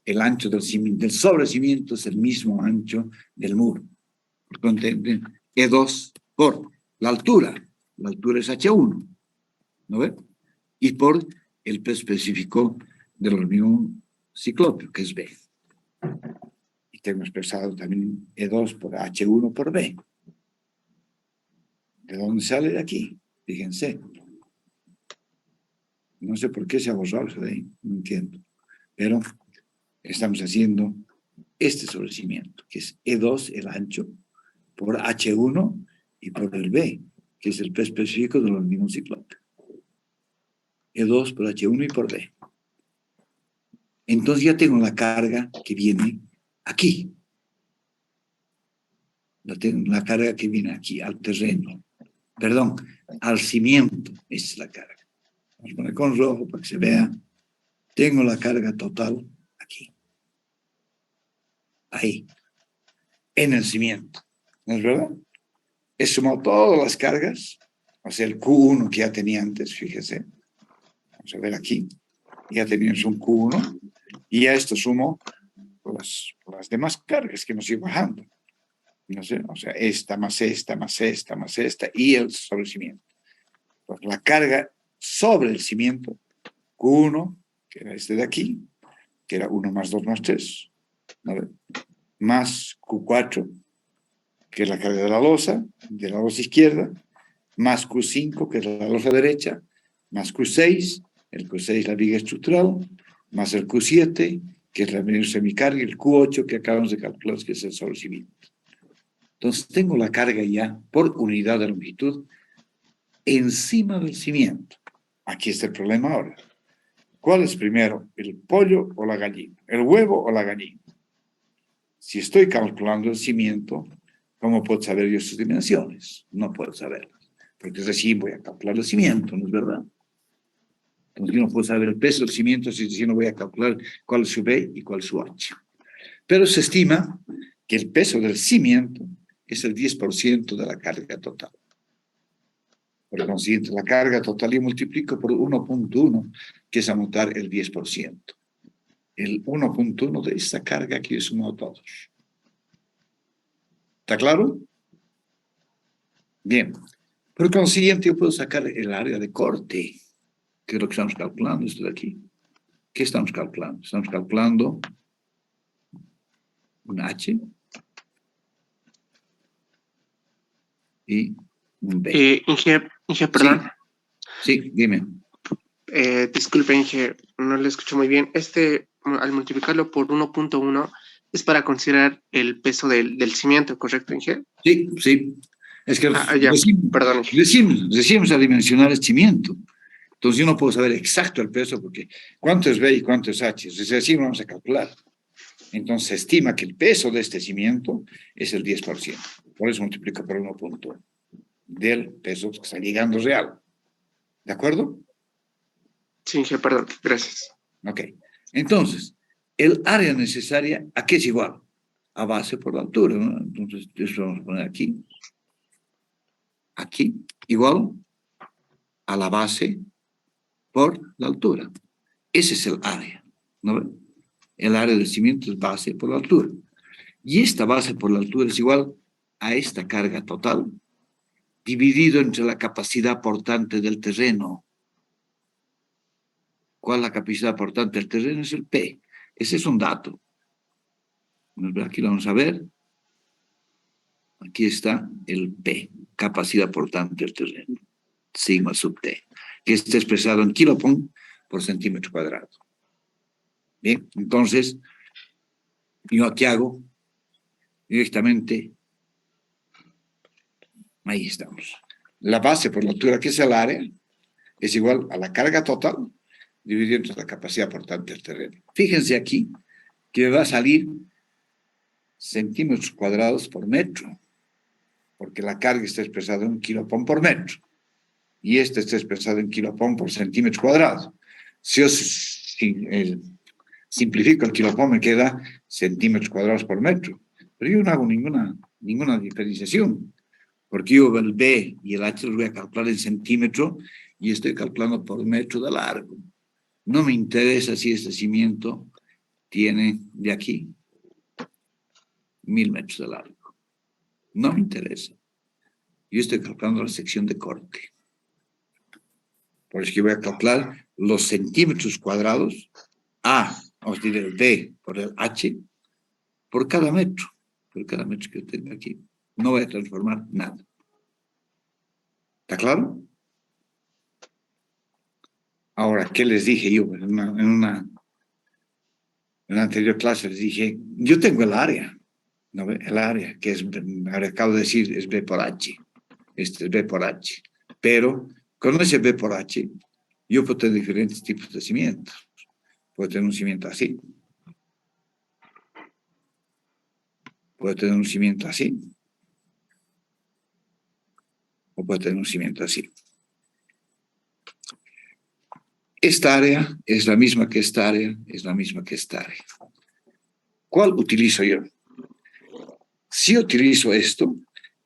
El ancho del sobrecimiento es el mismo ancho del muro. Por tanto, E2 por la altura. La altura es H1, ¿no ve? Y por el peso específico del hormigón ciclópeo, que es B. Y tengo expresado también E2 por H1 por B. ¿De dónde sale de aquí? Fíjense. No sé por qué se ha borrado eso de ahí, no entiendo. Pero estamos haciendo este sobrecimiento, que es E2, el ancho, por H1 y por el B, que es el peso específico del hormigón ciclópeo. E2 por H1 y por B. Entonces ya tengo la carga que viene aquí. La carga que viene aquí, al terreno. Perdón, al cimiento. Esa es la carga. Vamos a poner con rojo para que se vea. Tengo la carga total aquí. Ahí. En el cimiento. ¿No es verdad? He sumado todas las cargas. O sea, el Q1 que ya tenía antes, fíjese. Vamos a ver aquí. Ya teníamos un Q1. Y a esto sumo las demás cargas que hemos ido bajando. No sé, o sea, esta más esta más esta más esta y el sobre el cimiento. Entonces, la carga sobre el cimiento, Q1, que era este de aquí, que era 1 más 2 más 3, ¿no? Más Q4, que es la carga de la losa izquierda, más Q5, que es la losa derecha, más Q6, el Q6 la viga estructural, más el Q7, que es la semicarga, y el Q8 que acabamos de calcular, que es el sobre el cimiento. Entonces tengo la carga ya por unidad de longitud encima del cimiento. Aquí está el problema ahora. ¿Cuál es primero, el pollo o la gallina? ¿El huevo o la gallina? Si estoy calculando el cimiento, ¿cómo puedo saber yo sus dimensiones? No puedo saberlas, porque recién voy a calcular el cimiento, ¿no es verdad? Entonces yo no puedo saber el peso del cimiento si no voy a calcular cuál es su B y cuál es su H. Pero se estima que el peso del cimiento es el 10% de la carga total. Por consiguiente, la carga total yo multiplico por 1.1, que es anotar el 10%. El 1.1 de esta carga que yo he sumado a todos. ¿Está claro? Bien. Por consiguiente, yo puedo sacar el área de corte, que es lo que estamos calculando, esto de aquí. ¿Qué estamos calculando? Estamos calculando un H y un B. Inge, perdón. Sí, dime. Disculpe, Inge, no le escucho muy bien. Al multiplicarlo por 1.1, es para considerar el peso del cimiento, ¿correcto, Inge? Sí, sí. Es que ya, perdón, Inge. decimos a dimensionar el cimiento. Entonces yo no puedo saber exacto el peso porque cuánto es B y cuánto es H. Si así no vamos a calcular. Entonces se estima que el peso de este cimiento es el 10%. Por eso multiplica por 1.1 del peso que está llegando real. ¿De acuerdo? Sí, Inge, perdón, gracias. Ok. Entonces, el área necesaria, ¿a qué es igual? A base por la altura, ¿no? Entonces, eso vamos a poner aquí. Aquí, igual a la base por la altura. Ese es el área, ¿no? El área del cimiento es base por la altura. Y esta base por la altura es igual a esta carga total, dividido entre la capacidad portante del terreno. ¿Cuál es la capacidad portante del terreno? Es el P. Ese es un dato. Aquí lo vamos a ver. Aquí está el P, capacidad portante del terreno, sigma sub T, que está expresado en kilopon por centímetro cuadrado. Bien, entonces, yo aquí hago directamente, ahí estamos. La base por la altura, que es el área, es igual a la carga total dividido entre la capacidad portante del terreno. Fíjense aquí que me va a salir centímetros cuadrados por metro, porque la carga está expresada en kilopon por metro, y este está expresado en kilopon por centímetro cuadrado. Si yo simplifico el kilopon, me queda centímetros cuadrados por metro, pero yo no hago ninguna diferenciación, porque yo el B y el H los voy a calcular en centímetro y estoy calculando por metro de largo. No me interesa si este cimiento tiene de aquí 1000 metros de largo. No me interesa. Yo estoy calculando la sección de corte. Por eso que voy a calcular los centímetros cuadrados A, os diré el D por el H, por cada metro que yo tengo aquí. No voy a transformar nada. ¿Está claro? Ahora, ¿qué les dije yo? En una anterior clase les dije, yo tengo el área, ¿no? El área, que es, ahora acabo de decir, es B por H. Este es B por H. Pero con ese B por H, yo puedo tener diferentes tipos de cimientos. Puedo tener un cimiento así. Puedo tener un cimiento así. O puedo tener un cimiento así. Esta área es la misma que esta área, es la misma que esta área. ¿Cuál utilizo yo? Si utilizo esto,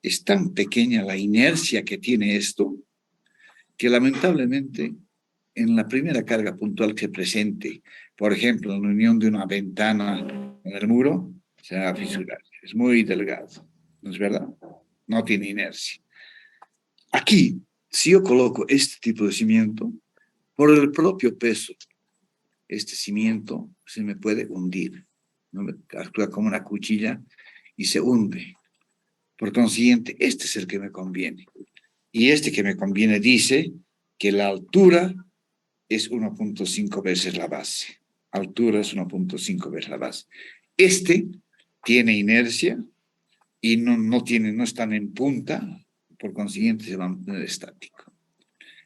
es tan pequeña la inercia que tiene esto, que lamentablemente en la primera carga puntual que presente, por ejemplo, en la unión de una ventana en el muro, se va a fisurar. Es muy delgado, ¿no es verdad? No tiene inercia. Aquí, si yo coloco este tipo de cimiento, por el propio peso, este cimiento se me puede hundir, ¿no? Actúa como una cuchilla y se hunde. Por consiguiente, este es el que me conviene. Y este que me conviene dice que la altura es 1.5 veces la base. Altura es 1.5 veces la base. Este tiene inercia y no están en punta, por consiguiente se va a mantener estático.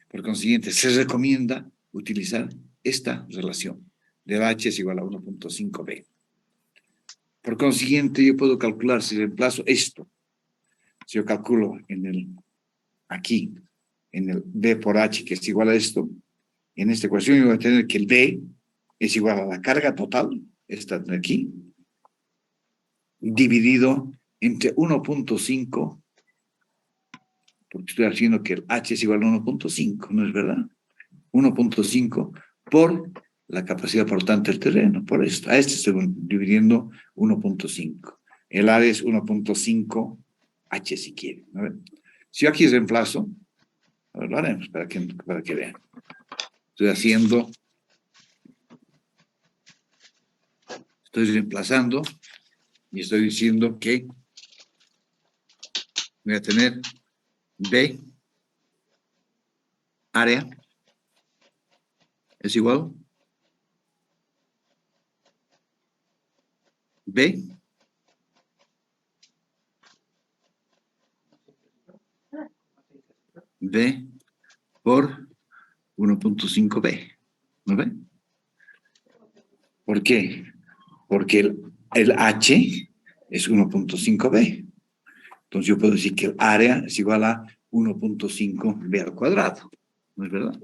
Por consiguiente, se recomienda utilizar esta relación. Del H es igual a 1.5B. Por consiguiente, yo puedo calcular, si reemplazo esto, si yo calculo aquí, en el B por H, que es igual a esto, en esta ecuación yo voy a tener que el B es igual a la carga total, esta de aquí, dividido entre 1.5, porque estoy haciendo que el H es igual a 1.5, ¿no es verdad? 1.5 por la capacidad portante del terreno, por esto. A este estoy dividiendo 1.5. El área es 1.5 H si quieren. A ver. Si yo aquí reemplazo, a ver, lo haremos para que vean. Estoy reemplazando y estoy diciendo que voy a tener B, área, es igual B por 1.5B. ¿No ven? ¿Por qué? Porque el H es 1.5B. Entonces yo puedo decir que el área es igual a 1.5B al cuadrado. ¿No es verdad?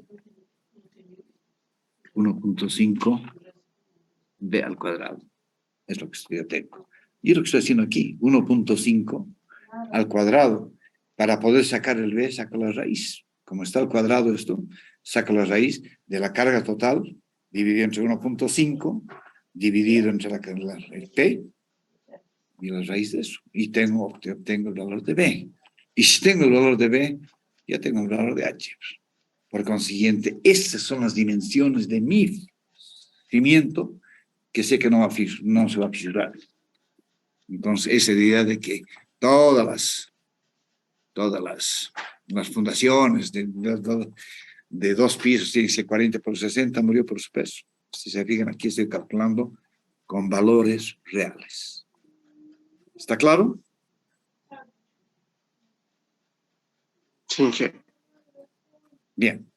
1.5B al cuadrado. Es lo que yo tengo. Y es lo que estoy haciendo aquí. 1.5 al cuadrado. Para poder sacar el B, saco la raíz. Como está al cuadrado esto, saco la raíz de la carga total dividido entre 1.5 dividido entre el P y la raíz de eso. Y obtengo el valor de B. Y si tengo el valor de B, ya tengo el valor de H. Por consiguiente, esas son las dimensiones de mi cimiento que sé que no se va a fisurar. Entonces, esa idea de que todas las fundaciones de 2 pisos tienen que ser 40 por 60, murió por su peso. Si se fijan, aquí estoy calculando con valores reales. ¿Está claro? Sí. Bien.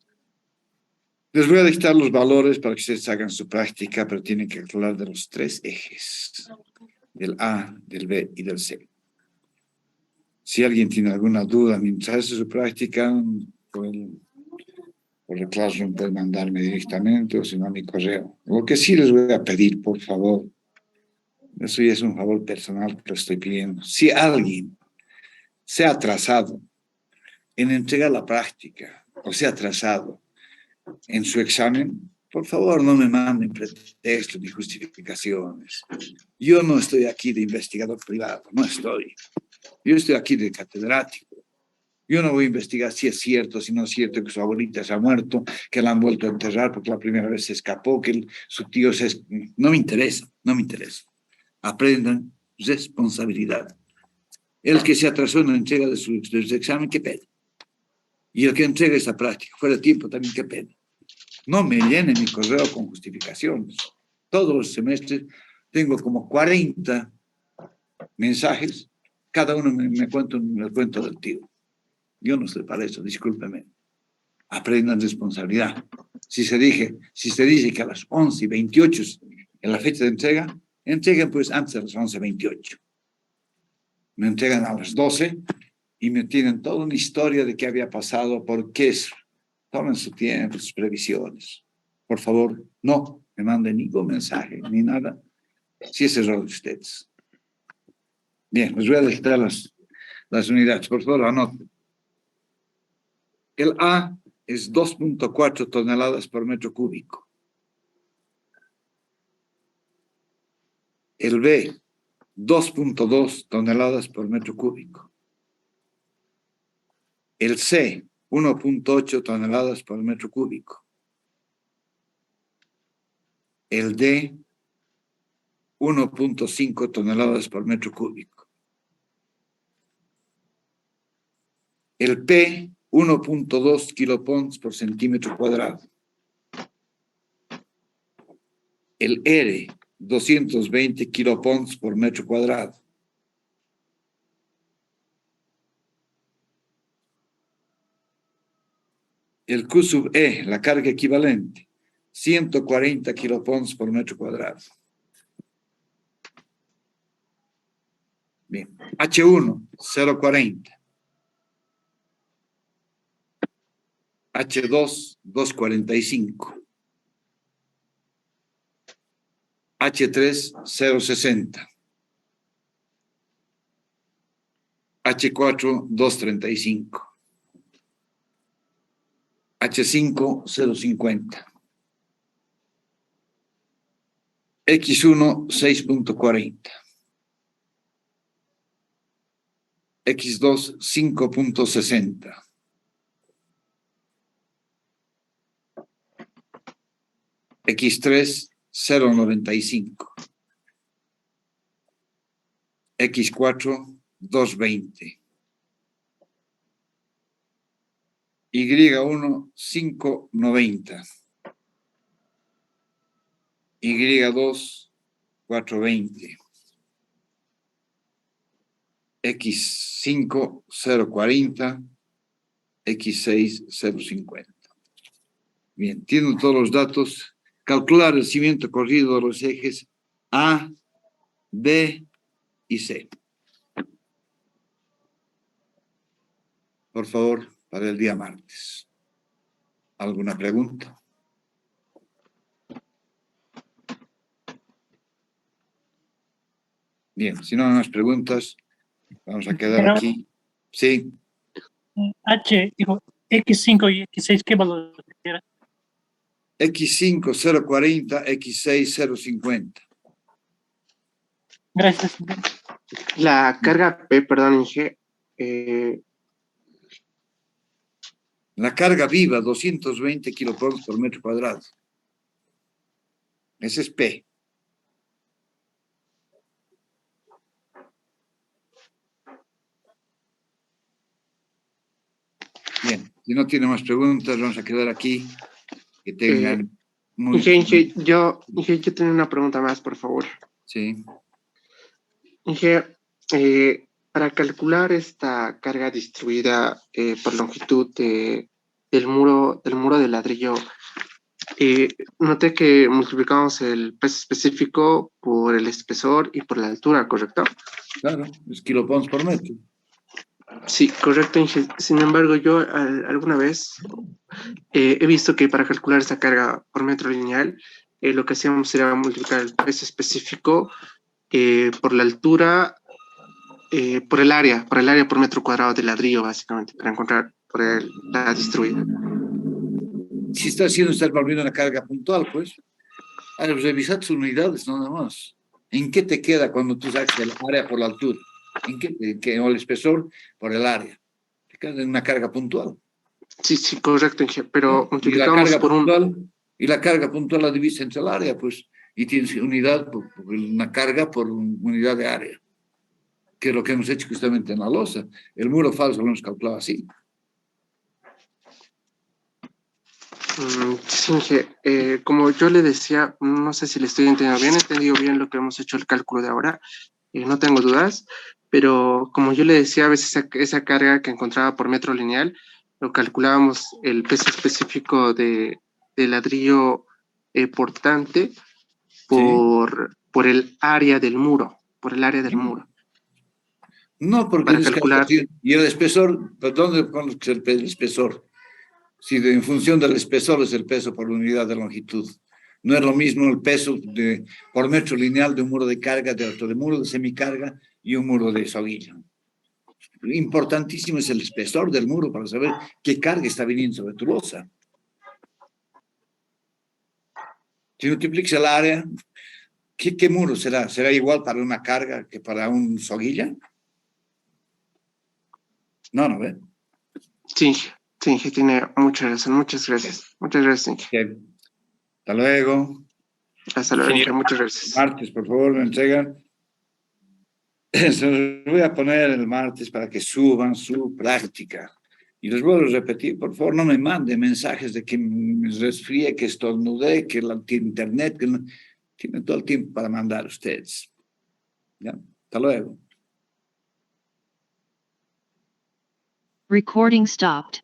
Les voy a dictar los valores para que ustedes hagan su práctica, pero tienen que calcular de los 3 ejes, del A, del B y del C. Si alguien tiene alguna duda mientras hace su práctica, por el Classroom puede mandarme directamente o si no a mi correo. Lo que sí les voy a pedir, por favor, eso ya es un favor personal que lo estoy pidiendo. Si alguien se ha atrasado en entregar la práctica o se ha atrasado en su examen, por favor no me manden pretextos ni justificaciones. Yo no estoy aquí de investigador privado, no estoy. Yo estoy aquí de catedrático. Yo no voy a investigar si es cierto, si no es cierto que su abuelita se ha muerto, que la han vuelto a enterrar porque la primera vez se escapó, que su tío se... No me interesa, no me interesa. Aprendan responsabilidad. El que se atrasó en la entrega de su examen, qué pena. Y el que entrega esa práctica fuera de tiempo, también qué pena. No me llenen mi correo con justificaciones. Todos los semestres tengo como 40 mensajes, cada uno me cuenta el cuento del tío. Yo no estoy para eso, discúlpeme. Aprendan responsabilidad. Si se dice que a las 11:28 en la fecha de entrega, entreguen pues antes de las 11:28. Me entregan a las 12 y me tienen toda una historia de qué había pasado, por qué es. Tomen su tiempo, sus previsiones. Por favor, no me manden ningún mensaje ni nada, si es error de ustedes. Bien, les voy a dictar las unidades. Por favor, anoten. El A es 2.4 toneladas por metro cúbico. El B, 2.2 toneladas por metro cúbico. El C, 1.8 toneladas por metro cúbico. El D, 1.5 toneladas por metro cúbico. El P, 1.2 kilopons por centímetro cuadrado. El R, 220 kilopons por metro cuadrado. El Q sub E, la carga equivalente, 140 kilopons por metro cuadrado. Bien, H1, 0.40. H2, 2.45. H3, 0.60. H4, 2.35. H5, 0.50. X1, 6.40. X2, 5.60. X3, 0.95. X4, 2.20. Y1, 5.90. Y2, 4.20. X5, 0.40. X6, 0.50. Bien, tienen todos los datos. Calcular el cimiento corrido de los ejes A, B y C. Por favor, para el día martes. ¿Alguna pregunta? Bien, si no hay más preguntas, vamos a quedar aquí. Sí. X5 y X6, ¿qué valor era? X5, 0.40, X6, 0.50. Gracias. La carga P, perdón, Inge, La carga viva, 220 kilopoulos por metro cuadrado. Ese es P. Bien, si no tiene más preguntas, vamos a quedar aquí. Que tengan Inge, yo tengo una pregunta más, por favor. Sí. Inge, para calcular esta carga distribuida por longitud del muro de ladrillo, noté que multiplicamos el peso específico por el espesor y por la altura, ¿correcto? Claro, es kilopoulos por metro. Sí, correcto, Inge. Sin embargo, yo alguna vez he visto que para calcular esa carga por metro lineal, lo que hacíamos era multiplicar el peso específico por la altura, por el área por metro cuadrado de ladrillo, básicamente, para encontrar la distribuida. Si estás volviendo una carga puntual, pues, revisar tus unidades nada más. ¿En qué te queda cuando tú sacas el área por la altura? ¿En qué o el espesor por el área? Te queda en una carga puntual. Sí, correcto, Inge, pero multiplicamos por un... Y la carga puntual la divides entre el área, pues, y tienes unidad, una carga por unidad de área, que es lo que hemos hecho justamente en la losa. El muro falso lo hemos calculado así. Sí, Inge, como yo le decía, no sé si le estoy entendido bien lo que hemos hecho el cálculo de ahora, no tengo dudas, pero como yo le decía, a veces esa carga que encontraba por metro lineal, lo calculábamos el peso específico de ladrillo portante por el área del muro, No, porque para calcular. Y el espesor, ¿dónde pones el espesor? Si en función del espesor es el peso por unidad de longitud. No es lo mismo el peso por metro lineal de un muro de carga, de muro de semicarga y un muro de soguilla. Importantísimo es el espesor del muro para saber qué carga está viniendo sobre tu losa. Si multiplicas el área, ¿qué muro será? ¿Será igual para una carga que para un soguilla? No, ¿ve? Sí, tiene muchas razón. Muchas gracias. Muchas gracias, Inge. Bien. Hasta luego. Hasta luego, Inge. Muchas gracias. Martes, por favor, me entregan. Se los voy a poner el martes para que suban su práctica. Y les vuelvo a repetir, por favor, no me manden mensajes de que me resfríe, que estornudé, que la internet, que no, tienen todo el tiempo para mandar ustedes. ¿Ya? Hasta luego. Recording stopped.